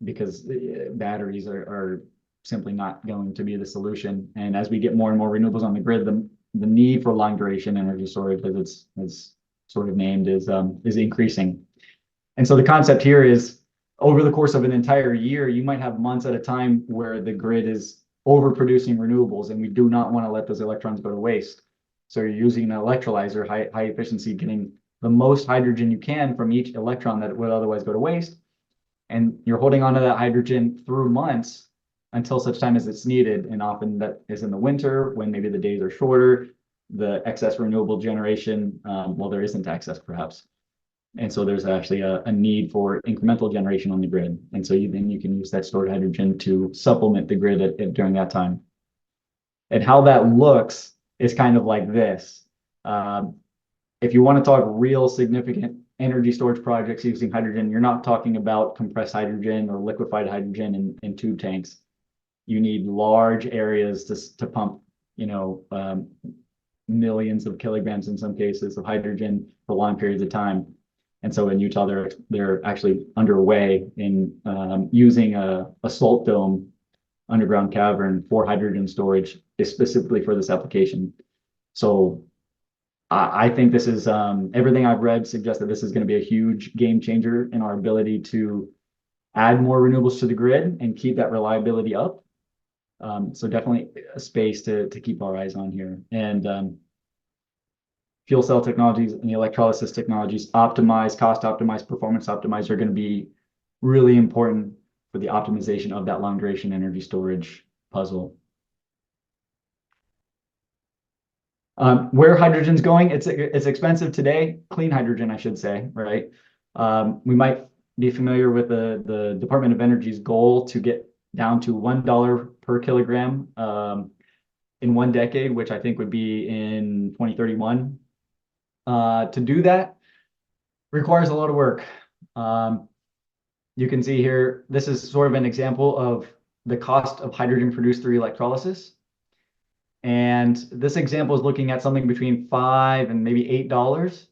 because batteries are simply not going to be the solution. And as we get more and more renewables on the grid, the need for long duration energy storage, as it's sort of named, is increasing. And so the concept here is, over the course of an entire year, you might have months at a time where the grid is overproducing renewables, and we do not want to let those electrons go to waste. So you're using an electrolyzer, high efficiency, getting the most hydrogen you can from each electron that would otherwise go to waste. And you're holding onto that hydrogen through months until such time as it's needed. And often that is in the winter, when maybe the days are shorter, the excess renewable generation, well, there isn't excess perhaps. And so there's actually a need for incremental generation on the grid. And so then you can use that stored hydrogen to supplement the grid during that time. And how that looks is kind of like this. If you want to talk real significant energy storage projects using hydrogen, you're not talking about compressed hydrogen or liquefied hydrogen in tube tanks. You need large areas to pump, millions of kilograms in some cases of hydrogen for long periods of time. And so in Utah, they're actually underway in using a salt dome underground cavern for hydrogen storage, specifically for this application. So I think this is, everything I've read suggests that this is going to be a huge game changer in our ability to add more renewables to the grid and keep that reliability up. So definitely a space to keep our eyes on here. And fuel cell technologies and the electrolysis technologies, cost optimize, performance optimize, are going to be really important for the optimization of that long duration energy storage puzzle. Where hydrogen's going, it's expensive today. Clean hydrogen, I should say, right? We might be familiar with the Department of Energy's goal to get down to $1 per kilogram in 1 decade, which I think would be in 2031. To do that requires a lot of work. You can see here, this is sort of an example of the cost of hydrogen produced through electrolysis. And this example is looking at something between $5 and maybe $8.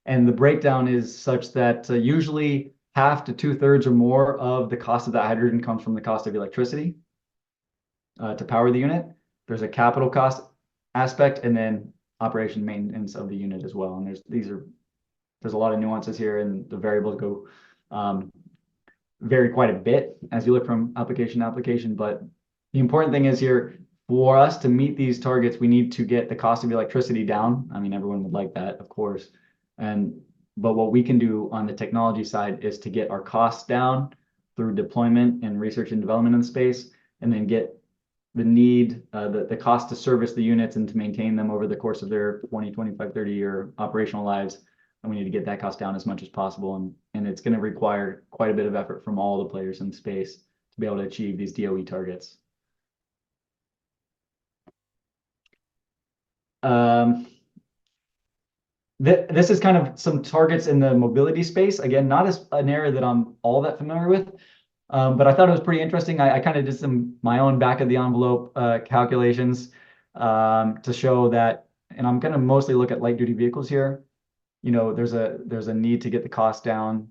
And the breakdown is such that usually half to 2/3 or more of the cost of that hydrogen comes from the cost of electricity. to power the unit. There's a capital cost aspect and then operation maintenance of the unit as well. And there's a lot of nuances here, and the variables go vary quite a bit as you look from application to application. But the important thing is here, for us to meet these targets, we need to get the cost of electricity down. I mean, everyone would like that, of course. But what we can do on the technology side is to get our costs down through deployment and research and development in the space, and then get the cost to service the units and to maintain them over the course of their 20, 25, 30-year operational lives. And we need to get that cost down as much as possible. And it's going to require quite a bit of effort from all the players in the space to be able to achieve these DOE targets. This is kind of some targets in the mobility space. Again, not as an area that I'm all that familiar with, but I thought it was pretty interesting. I kind of did my own back of the envelope calculations to show that, and I'm going to mostly look at light duty vehicles here. You know, there's a need to get the cost down.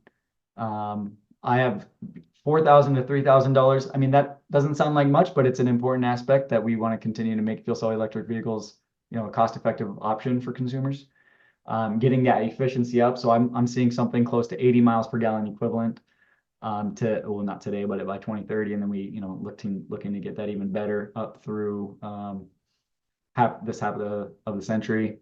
I have $4,000 to $3,000. I mean, that doesn't sound like much, but it's an important aspect that we want to continue to make fuel cell electric vehicles, you know, a cost-effective option for consumers. Getting that efficiency up. So I'm seeing something close to 80 miles per gallon equivalent well, not today, but by 2030. And then we, you know, looking to get that even better up through half of the century.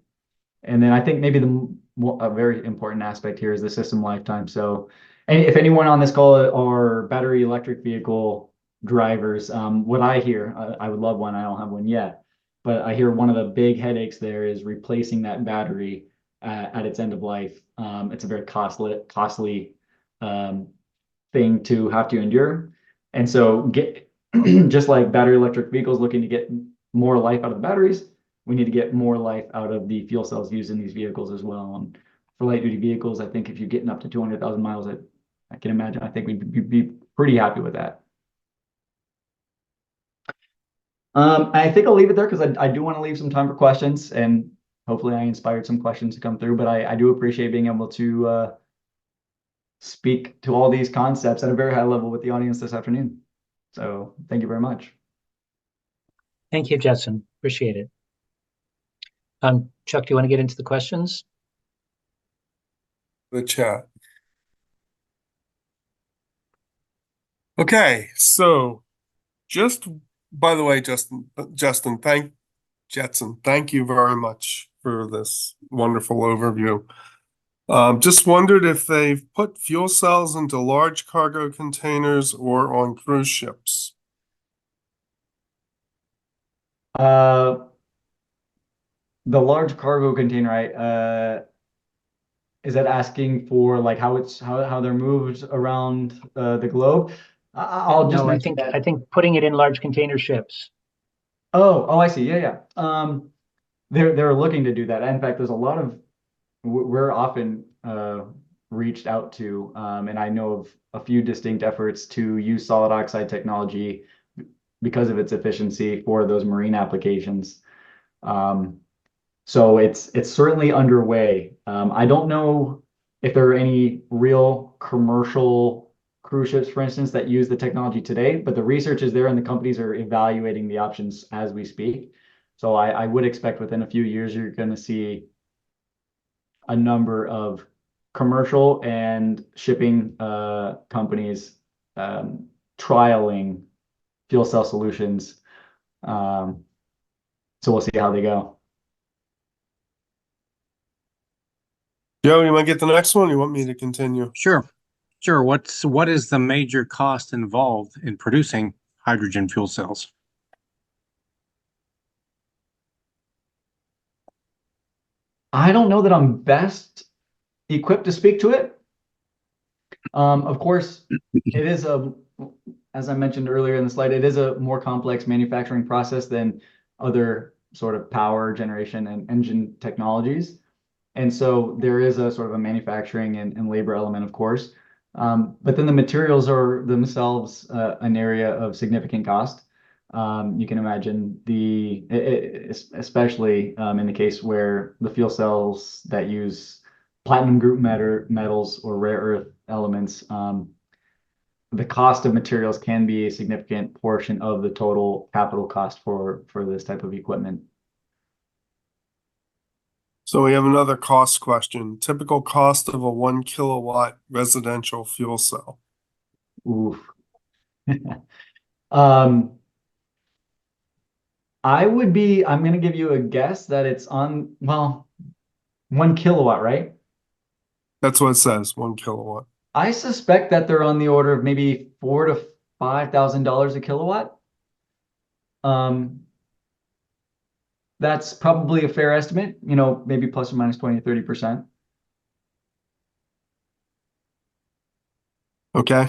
And then I think maybe a very important aspect here is the system lifetime. So, and if anyone on this call are battery electric vehicle drivers, what I hear, I would love one. I don't have one yet, but I hear one of the big headaches there is replacing that battery at its end of life. It's a very costly thing to have to endure. And so just like battery electric vehicles looking to get more life out of the batteries, we need to get more life out of the fuel cells used in these vehicles as well. And for light duty vehicles, I think if you're getting up to 200,000 miles, I can imagine, I think we'd be pretty happy with that. I think I'll leave it there because I do want to leave some time for questions, and hopefully I inspired some questions to come through, but I do appreciate being able to speak to all these concepts at a very high level with the audience this afternoon. So thank you very much. Thank you, Jetson. Appreciate it. Chuck, do you want to get into the questions? The chat. Okay, so just by the way, Jetson, thank you very much for this wonderful overview. Just wondered if they've put fuel cells into large cargo containers or on cruise ships. The large cargo container, is that asking for like how they're moved around the globe? I'll just mention that. I think putting it in large container ships. Oh, I see. Yeah. They're looking to do that. In fact, there's a lot of we're often reached out to, and I know of a few distinct efforts to use solid oxide technology because of its efficiency for those marine applications. So it's certainly underway. I don't know if there are any real commercial cruise ships, for instance, that use the technology today, but the research is there and the companies are evaluating the options as we speak. So I would expect within a few years, you're going to see a number of commercial and shipping companies trialing fuel cell solutions. So we'll see how they go. Joe, you want to get the next one? Or you want me to continue? Sure. What is the major cost involved in producing hydrogen fuel cells? I don't know that I'm best equipped to speak to it. Of course, it is as I mentioned earlier in the slide, it is a more complex manufacturing process than other sort of power generation and engine technologies. And so there is a sort of a manufacturing and labor element, of course. But then the materials are themselves an area of significant cost. You can imagine especially in the case where the fuel cells that use platinum group metals or rare earth elements, the cost of materials can be a significant portion of the total capital cost for this type of equipment. So we have another cost question. Typical cost of a 1 kilowatt residential fuel cell. Oof. I'm going to give you a guess that it's on, well, 1 kilowatt, right? That's what it says, 1 kilowatt. I suspect that they're on the order of maybe $4,000 to $5,000 a kilowatt. That's probably a fair estimate, maybe plus or minus 20 to 30%. Okay,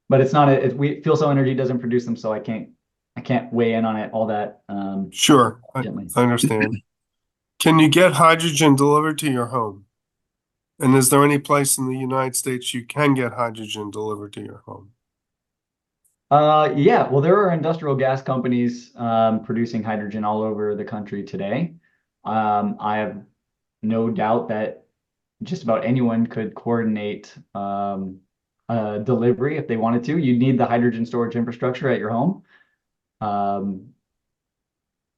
But it's not FuelCell Energy doesn't produce them, so I can't weigh in on it all that sure, I gently. understand. Can you get hydrogen delivered to your home? And is there any place in the United States you can get hydrogen delivered to your home? Yeah, well, there are industrial gas companies producing hydrogen all over the country today. I have no doubt that just about anyone could coordinate delivery if they wanted to. You need the hydrogen storage infrastructure at your home.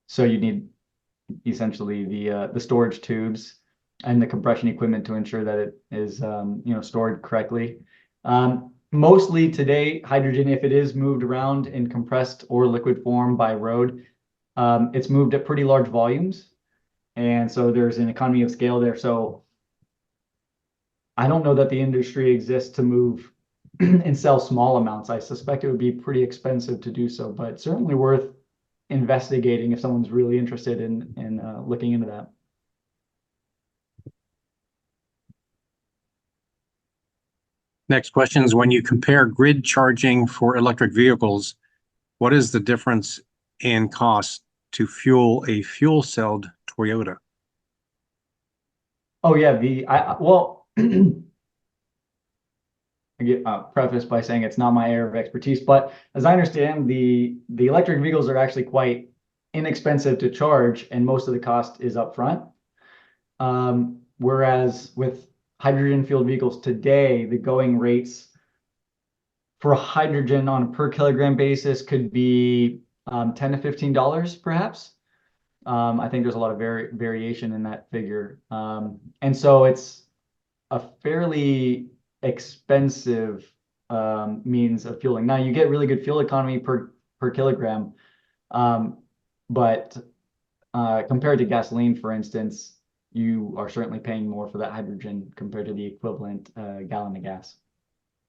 So you need essentially the storage tubes and the compression equipment to ensure that it is stored correctly. Mostly today, hydrogen, if it is moved around in compressed or liquid form by road, it's moved at pretty large volumes. And so there's an economy of scale there. So I don't know that the industry exists to move and sell small amounts. I suspect it would be pretty expensive to do so, but certainly worth investigating if someone's really interested in looking into that. Next question is, when you compare grid charging for electric vehicles, what is the difference in cost to fuel a fuel-celled Toyota? Oh yeah, well, I get preface by saying it's not my area of expertise, but as I understand, the electric vehicles are actually quite inexpensive to charge, and most of the cost is upfront. Whereas with hydrogen fueled vehicles today, the going rates for hydrogen on a per kilogram basis could be $10 to $15 perhaps. I think there's a lot of variation in that figure. And so it's a fairly expensive means of fueling. Now you get really good fuel economy per kilogram, but compared to gasoline, for instance, you are certainly paying more for that hydrogen compared to the equivalent gallon of gas.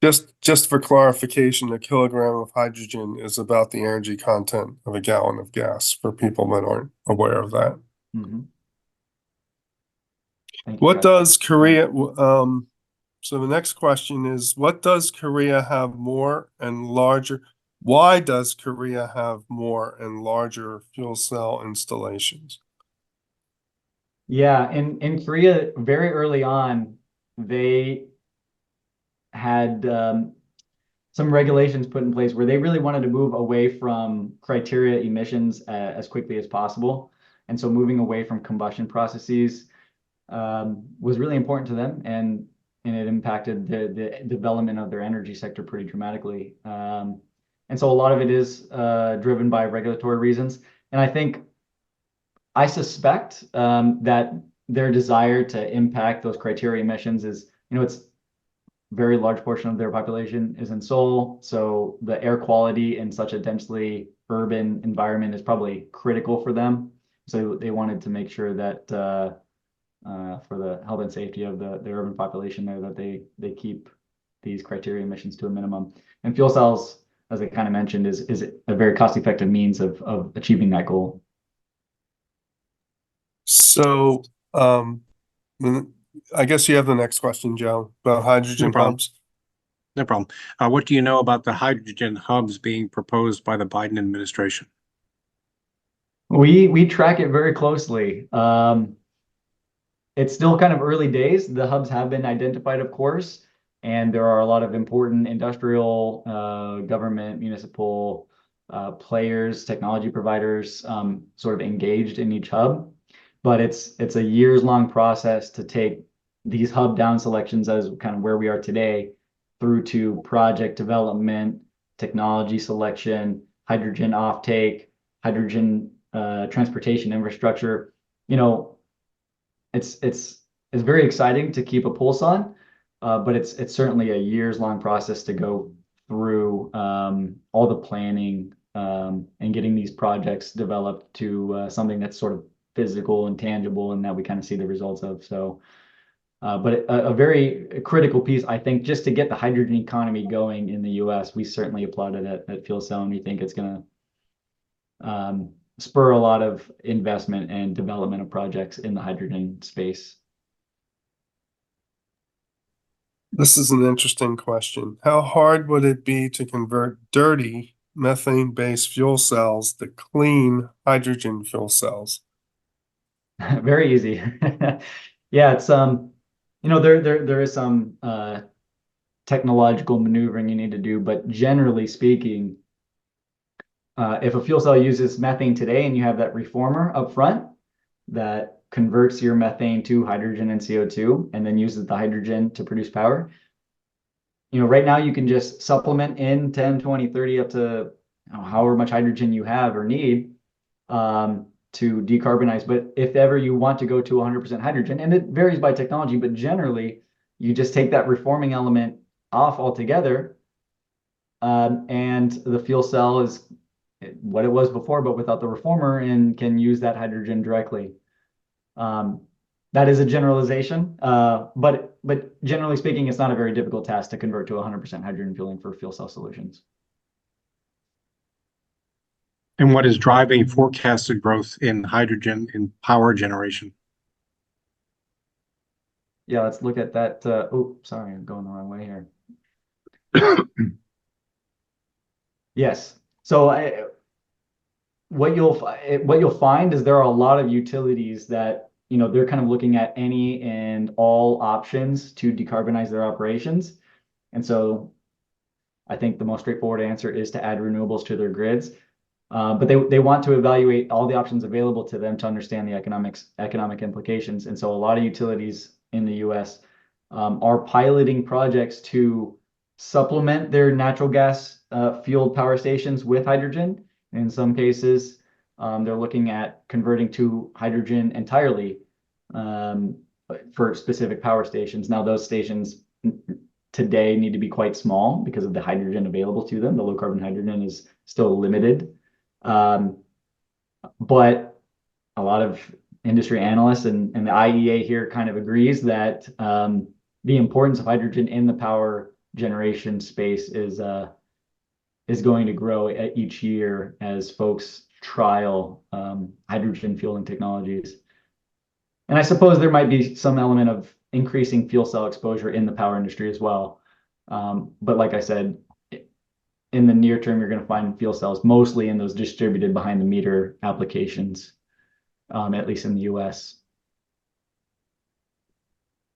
Just for clarification, a kilogram of hydrogen is about the energy content of a gallon of gas for people that aren't aware of that. Mm-hmm. What does Korea, so the next question is, what does Korea have more and larger? Why does Korea have more and larger fuel cell installations? Yeah, in Korea, very early on, they had some regulations put in place where they really wanted to move away from criteria emissions as quickly as possible. And so moving away from combustion processes was really important to them, and it impacted the development of their energy sector pretty dramatically. And so a lot of it is driven by regulatory reasons. And I suspect that their desire to impact those criteria emissions is, it's a very large portion of their population is in Seoul. So the air quality in such a densely urban environment is probably critical for them. So they wanted to make sure that for the health and safety of the urban population there, that they keep these criteria emissions to a minimum. And fuel cells, as I kind of mentioned, is a very cost-effective means of achieving that goal. So, I guess you have the next question, Joe, about hydrogen No problem. hubs. No problem. What do you know about the hydrogen hubs being proposed by the Biden administration? We track it very closely. It's still kind of early days. The hubs have been identified, of course, and there are a lot of important industrial, government, municipal players, technology providers sort of engaged in each hub. But it's a years-long process to take these hub down selections as kind of where we are today through to project development, technology selection, hydrogen offtake, hydrogen transportation infrastructure. You know, it's very exciting to keep a pulse on, but it's certainly a years-long process to go through all the planning and getting these projects developed to something that's sort of physical and tangible and that we kind of see the results of. So, but a very critical piece, I think, just to get the hydrogen economy going in the US, we certainly applauded at FuelCell, and we think it's going to spur a lot of investment and development of projects in the hydrogen space. This is an interesting question. How hard would it be to convert dirty methane-based fuel cells to clean hydrogen fuel cells? Very easy. Yeah, it's you know, there is some technological maneuvering you need to do, but generally speaking, if a fuel cell uses methane today and you have that reformer up front that converts your methane to hydrogen and CO2 and then uses the hydrogen to produce power, you know, right now you can just supplement in 10, 20, 30 up to, you know, however much hydrogen you have or need to decarbonize. But if ever you want to go to 100% hydrogen, and it varies by technology, but generally you just take that reforming element off altogether, and the fuel cell is what it was before, but without the reformer, and can use that hydrogen directly. That is a generalization, but generally speaking, it's not a very difficult task to convert to 100% hydrogen fueling for fuel cell solutions. And what is driving forecasted growth in hydrogen in power generation? Yeah, let's look at that. Oh, sorry, I'm going the wrong way here. Yes. So what you'll find is there are a lot of utilities that, you know, they're kind of looking at any and all options to decarbonize their operations. And so I think the most straightforward answer is to add renewables to their grids. But they want to evaluate all the options available to them to understand the economic implications. And so a lot of utilities in the US are piloting projects to supplement their natural gas fueled power stations with hydrogen. In some cases, they're looking at converting to hydrogen entirely for specific power stations. Now, those stations today need to be quite small because of the hydrogen available to them. The low carbon hydrogen is still limited. But a lot of industry analysts and the IEA here kind of agrees that the importance of hydrogen in the power generation space is going to grow each year as folks trial hydrogen fueling technologies. And I suppose there might be some element of increasing fuel cell exposure in the power industry as well. But like I said, in the near term, you're going to find fuel cells mostly in those distributed behind the meter applications, at least in the US.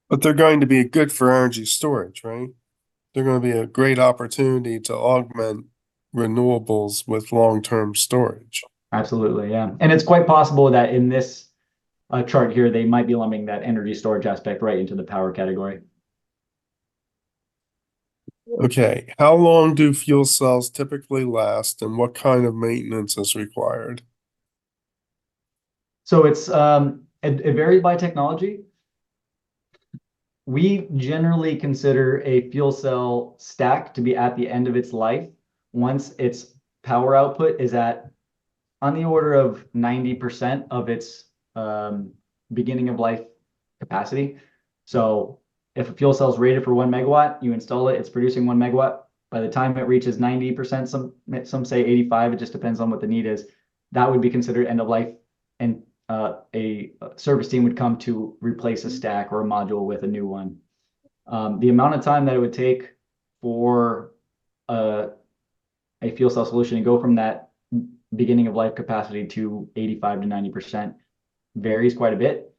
But they're going to be good for energy storage, right? They're going to be a great opportunity to augment renewables with long-term storage. Absolutely, yeah. And it's quite possible that in this chart here, they might be lumping that energy storage aspect right into the power category. Okay, how long do fuel cells typically last, and what kind of maintenance is required? So it's it varies by technology. We generally consider a fuel cell stack to be at the end of its life once its power output is at on the order of 90% of its beginning of life capacity. So if a fuel cell is rated for 1 megawatt, you install it, it's producing 1 megawatt. By the time it reaches 90%, some say 85, it just depends on what the need is. That would be considered end of life, and a service team would come to replace a stack or a module with a new one. The amount of time that it would take for a fuel cell solution to go from that beginning of life capacity to 85 to 90% varies quite a bit.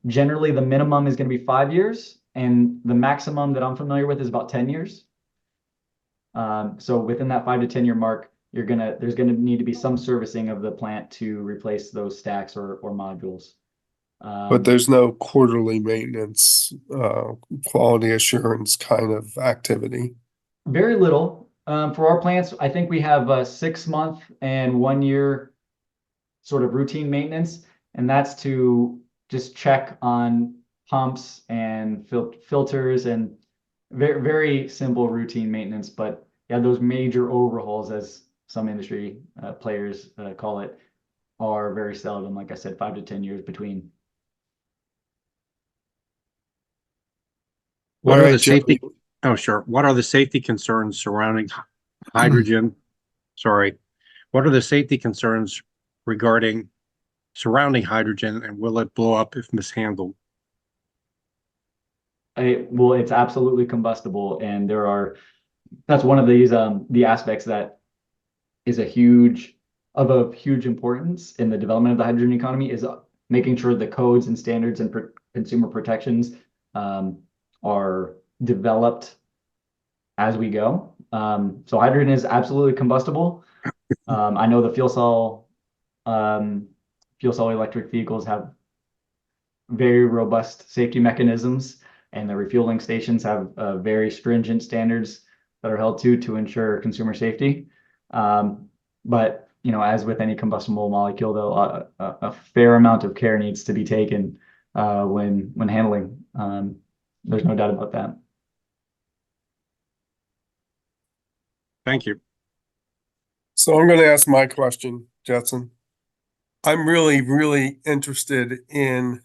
Generally, the minimum is going to be 5 years, and the maximum that I'm familiar with is about 10 years. So within that 5 to 10 year mark, there's gonna need to be some servicing of the plant to replace those stacks or modules. But there's no quarterly maintenance, quality assurance kind of activity. Very little. For our plants, I think we have a 6 month and 1 year sort of routine maintenance, and that's to just check on pumps and filters and very, very simple routine maintenance. But yeah, those major overhauls, as some industry players call it, are very seldom. Like I said, 5 to 10 years between. What All are right, the Jeff. safety? Oh, sure. What are the safety concerns surrounding hydrogen? Sorry. What are the safety concerns regarding surrounding hydrogen, and will it blow up if mishandled? Well, it's absolutely combustible, and that's one of these the aspects that is of a huge importance in the development of the hydrogen economy, is making sure the codes and standards and consumer protections are developed as we go. So hydrogen is absolutely combustible. I know the fuel cell electric vehicles have very robust safety mechanisms, and the refueling stations have very stringent standards that are held to ensure consumer safety. But as with any combustible molecule, though, a fair amount of care needs to be taken when handling. There's no doubt about that. Thank you. So I'm going to ask my question, Jetson. I'm really, really interested in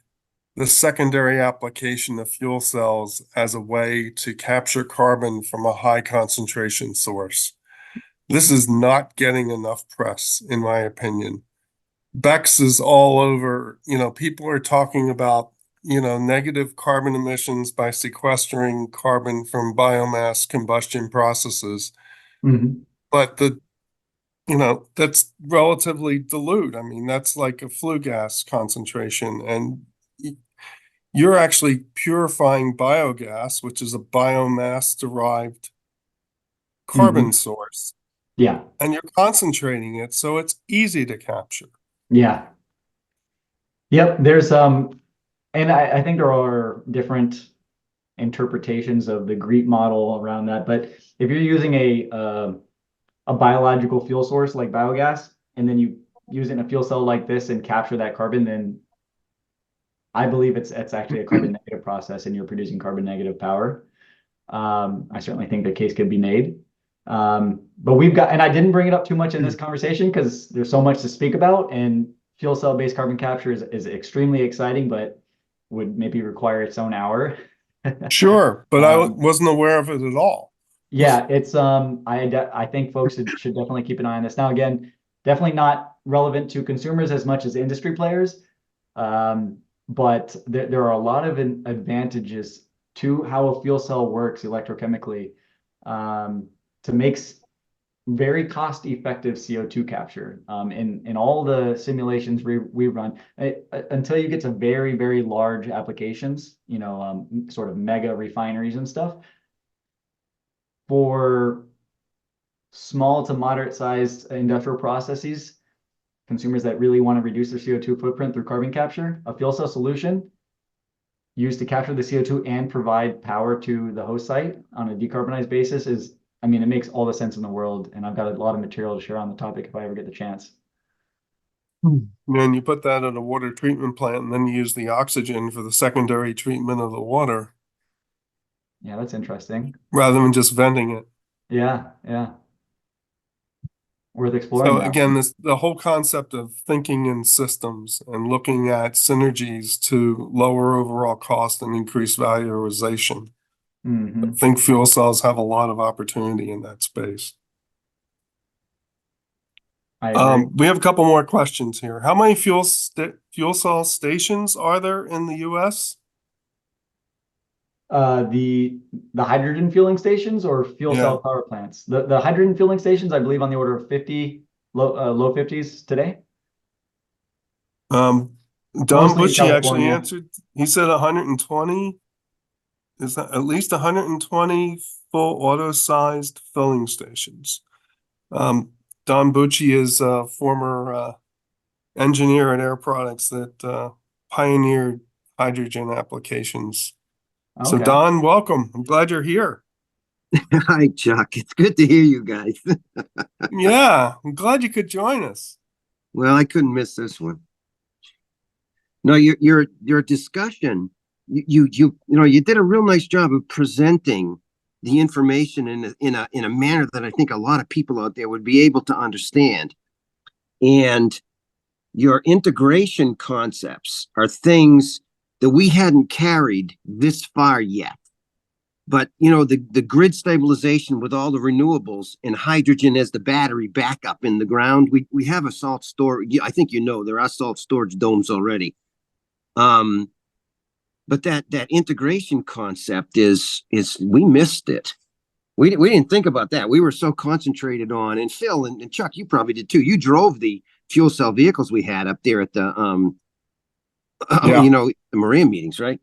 the secondary application of fuel cells as a way to capture carbon from a high concentration source. This is not getting enough press, in my opinion. BECCS is all over, people are talking about, negative carbon emissions by sequestering carbon from biomass combustion processes. Mhm. But that's relatively dilute. I mean, that's like a flue gas concentration, and you're actually purifying biogas, which is a biomass derived carbon source, Yeah, and you're concentrating it so it's easy to capture. yeah. Yep, and I think there are different interpretations of the GREET model around that. But if you're using a biological fuel source like biogas, and then you use it in a fuel cell like this and capture that carbon, then I believe it's actually a carbon negative process, and you're producing carbon negative power. I certainly think the case could be made. But and I didn't bring it up too much in this conversation because there's so much to speak about, and fuel cell based carbon capture is extremely exciting, but would maybe require its own hour. Sure, but I wasn't aware of it at all. Yeah, it's I think folks should definitely keep an eye on this. Now, again, definitely not relevant to consumers as much as industry players. But there are a lot of advantages to how a fuel cell works electrochemically, to make very cost-effective CO2 capture. In all the simulations we run, until you get to very, very large applications, sort of mega refineries and stuff, for small to moderate sized industrial processes, consumers that really want to reduce their CO2 footprint through carbon capture, a fuel cell solution used to capture the CO2 and provide power to the host site on a decarbonized basis it makes all the sense in the world. And I've got a lot of material to share on the topic if I ever get the chance. And you put that at a water treatment plant, and then you use the oxygen for the secondary treatment of the water. Yeah, that's interesting. Rather than just venting it. Yeah, yeah. Worth exploring. So again, the whole concept of thinking in systems and looking at synergies to lower overall cost and increase valorization. I think fuel cells have a lot of opportunity in that space. I agree. We have a couple more questions here. How many fuel cell stations are there in the US? The hydrogen fueling stations or fuel cell power plants? The hydrogen fueling stations, I believe, on the order of 50, low 50s today. Don Mostly in Bucci actually California. answered. He said 120. Is that at least 120 full auto-sized filling stations? Don Bucci is a former engineer at Air Products that pioneered hydrogen applications. So Okay. Don, welcome. I'm glad you're here. Hi, Chuck. It's good to hear you guys. Yeah, I'm glad you could join us. Well, I couldn't miss this one. No, your discussion, you did a real nice job of presenting the information in a manner that I think a lot of people out there would be able to understand. And your integration concepts are things that we hadn't carried this far yet. But the grid stabilization with all the renewables and hydrogen as the battery backup in the ground, we have a salt storage. I think there are salt storage domes already. But that integration concept is we missed it. We didn't think about that. We were so concentrated on, and Phil and Chuck, you probably did too. You drove the fuel cell vehicles we had up there at the the Maria meetings, right?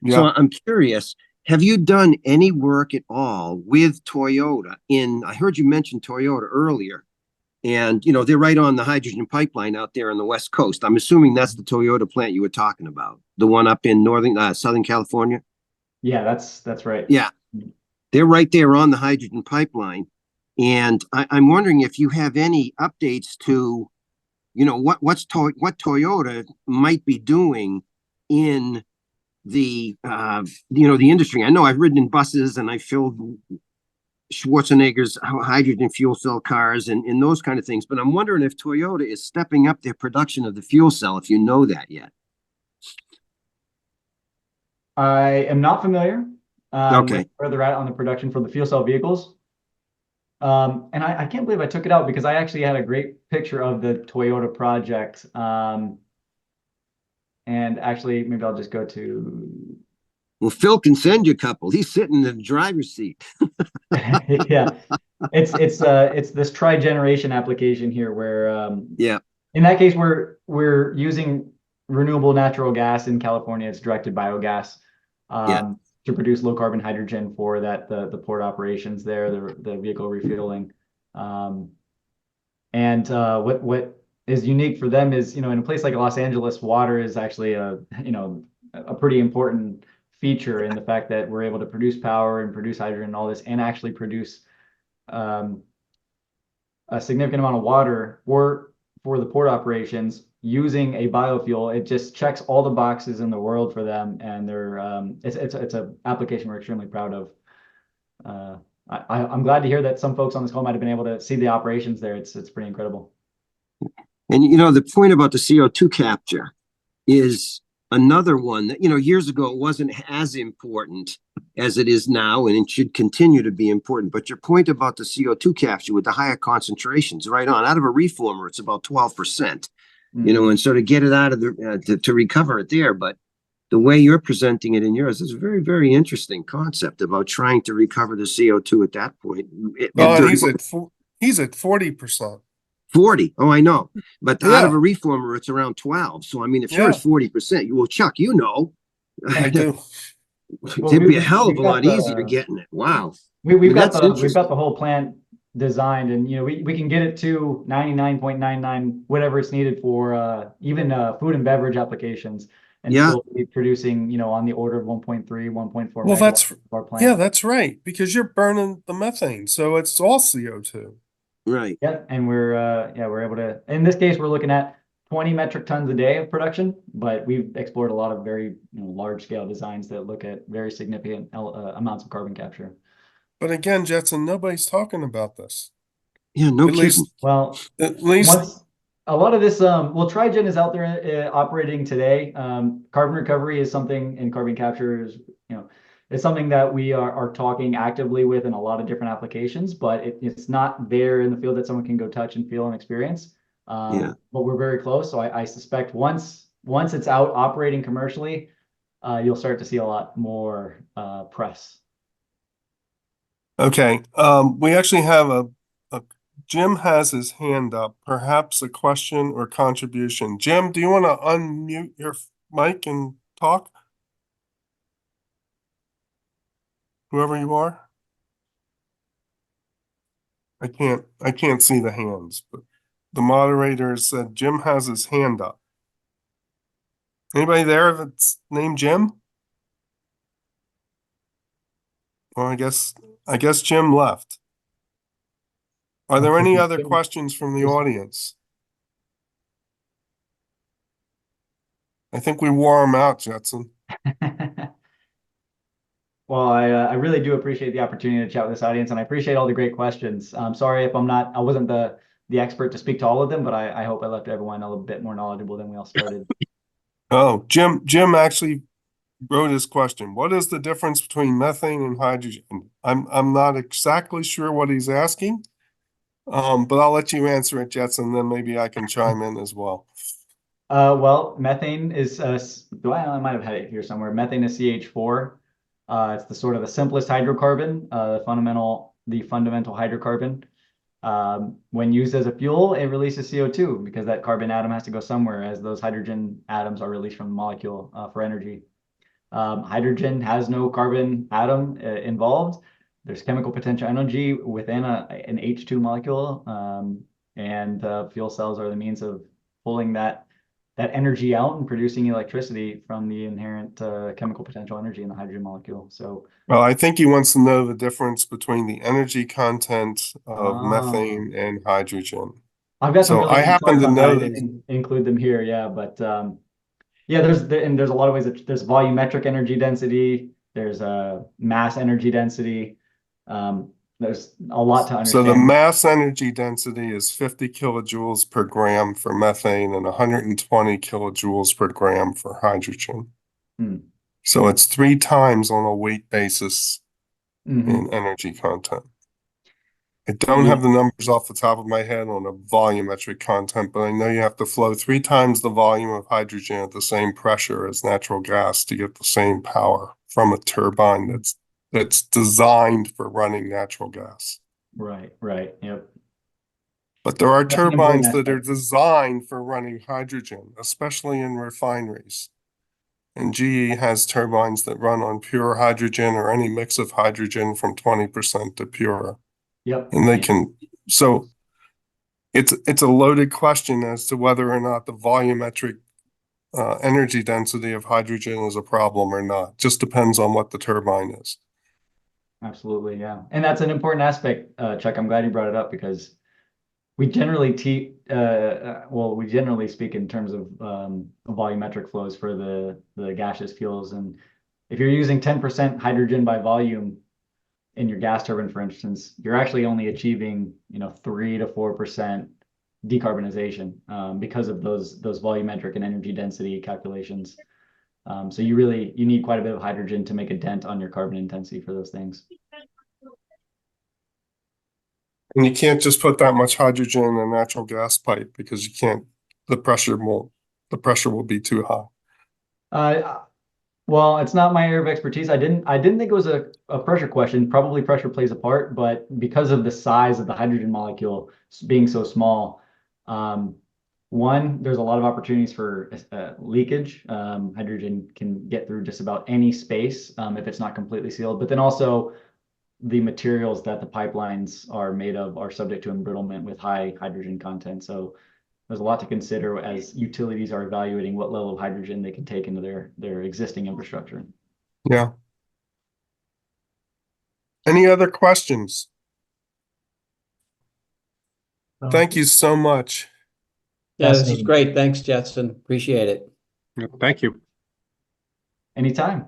Yeah. So I'm curious, have you done any work at all with Toyota? I heard you mention Toyota earlier, and they're right on the hydrogen pipeline out there on the West Coast. I'm assuming that's the Toyota plant you were talking about, the one up in Southern California. Yeah, that's right. Yeah, they're right there on the hydrogen pipeline, and I'm wondering if you have any updates to, what Toyota might be doing in the the industry. I know I've ridden in buses and I filled Schwarzenegger's hydrogen fuel cell cars and those kind of things, but I'm wondering if Toyota is stepping up their production of the fuel cell, if you know that yet. I am not familiar Okay. with where they're at on the production for the fuel cell vehicles. And I can't believe I took it out because I actually had a great picture of the Toyota project. And actually, maybe I'll just go to. Well, Phil can send you a couple. He's sitting in the driver's seat. Yeah, it's this tri-generation application here where Yeah. in that case we're using renewable natural gas in California. It's directed biogas to produce low carbon hydrogen for the port operations there, the vehicle refueling. And what is unique for them is, in a place like Los Angeles, water is actually a pretty important feature in the fact that we're able to produce power and produce hydrogen and all this, and actually produce a significant amount of water for the port operations using a biofuel. It just checks all the boxes in the world for them, and they're it's an application we're extremely proud of. I'm glad to hear that some folks on this call might have been able to see the operations there. It's pretty incredible. And the point about the CO2 capture is another one that, years ago it wasn't as important as it is now, and it should continue to be important. But your point about the CO2 capture with the higher concentrations, right on, out of a reformer, it's about 12%, and so to get it out of to recover it there. But the way you're presenting it in yours is a very, very interesting concept about trying to recover the CO2 at that point. He's at 40%. 40. Oh, I know. But out of Yeah. a reformer, it's around 12. So, I mean, if you're Yeah. at 40%, well, Chuck, I do. it'd be a hell of we've a got lot the- easier getting it. Wow. We've got That's the whole plant designed, and we can get it to 99.99 whatever it's needed for even food and beverage applications, and Yeah. still be producing on the order of 1.3, 1.4 Well, megawatts of our plant. Yeah, that's right, because you're burning the methane, so it's all CO2. Right. Yeah, and we're able to. In this case, we're looking at 20 metric tons a day of production, but we've explored a lot of very large scale designs that look at very significant amounts of carbon capture. But again, Jetson, nobody's talking about this. Yeah, no At kidding. least, Well, at least, once a lot of this, Trigen is out there operating today. Carbon recovery is something, and carbon capture is, it's something that we are talking actively with in a lot of different applications, but it's not there in the field that someone can go touch and feel and experience. Yeah. But we're very close. So I suspect once it's out operating commercially, you'll start to see a lot more press. okay. We actually have a Jim has his hand up, perhaps a question or contribution. Jim, do you want to unmute your mic and talk? Whoever you are. I can't see the hands, but the moderator said Jim has his hand up. Anybody there that's named Jim? Well, I guess Jim left. Are there any other questions from the audience? I think we wore him out, Jetson. Well, I really do appreciate the opportunity to chat with this audience, and I appreciate all the great questions. I'm sorry if I wasn't the expert to speak to all of them, but I hope I left everyone a little bit more knowledgeable than we all started. Oh, Jim actually wrote his question. What is the difference between methane and hydrogen? I'm not exactly sure what he's asking. But I'll let you answer it, Jetson, then maybe I can chime in as well. Well, methane is I might have had it here somewhere. Methane is CH4. It's the sort of the simplest hydrocarbon, the fundamental hydrocarbon. When used as a fuel, it releases CO2 because that carbon atom has to go somewhere, as those hydrogen atoms are released from the molecule for energy. Hydrogen has no carbon atom involved. There's chemical potential energy within an H2 molecule, and fuel cells are the means of pulling that energy out and producing electricity from the inherent chemical potential energy in the hydrogen molecule. So, well, I think he wants to know the difference between the energy content of methane and hydrogen. I've got some So really I good happen charts to on that. know I that. didn't include them here, yeah, but yeah, there's a lot of ways that there's volumetric energy density, there's mass energy density. There's a lot to So understand. the mass energy density is 50 kilojoules per gram for methane and 120 kilojoules per gram for hydrogen. Hmm. So it's 3 times on a weight basis Mhm. in energy content. I don't have the numbers off the top of my head on a volumetric content, but I know you have to flow 3 times the volume of hydrogen at the same pressure as natural gas to get the same power from a turbine that's designed for running natural gas. Right, yep. But there are That's an important turbines that are aspect. designed for running hydrogen, especially in refineries. And GE has turbines that run on pure hydrogen or any mix of hydrogen from 20% to pure. Yep. And they can, so it's a loaded question as to whether or not the volumetric energy density of hydrogen is a problem or not. Just depends on what the turbine is. Absolutely, yeah. And that's an important aspect, Chuck. I'm glad you brought it up because we generally we generally speak in terms of volumetric flows for the gaseous fuels. And if you're using 10% hydrogen by volume in your gas turbine, for instance, you're actually only achieving 3 to 4% decarbonization because of those volumetric and energy density calculations. So you need quite a bit of hydrogen to make a dent on your carbon intensity for those things. And you can't just put that much hydrogen in a natural gas pipe because you can't, the pressure will be too high. Well, it's not my area of expertise. I didn't think it was a pressure question. Probably pressure plays a part, but because of the size of the hydrogen molecule being so small, there's a lot of opportunities for leakage. Hydrogen can get through just about any space if it's not completely sealed. But then also the materials that the pipelines are made of are subject to embrittlement with high hydrogen content. So there's a lot to consider as utilities are evaluating what level of hydrogen they can take into their existing infrastructure. Yeah. Any other questions? Thank you so much. Yeah, this is great. Thanks, Jetson. Appreciate it. Thank you. Anytime.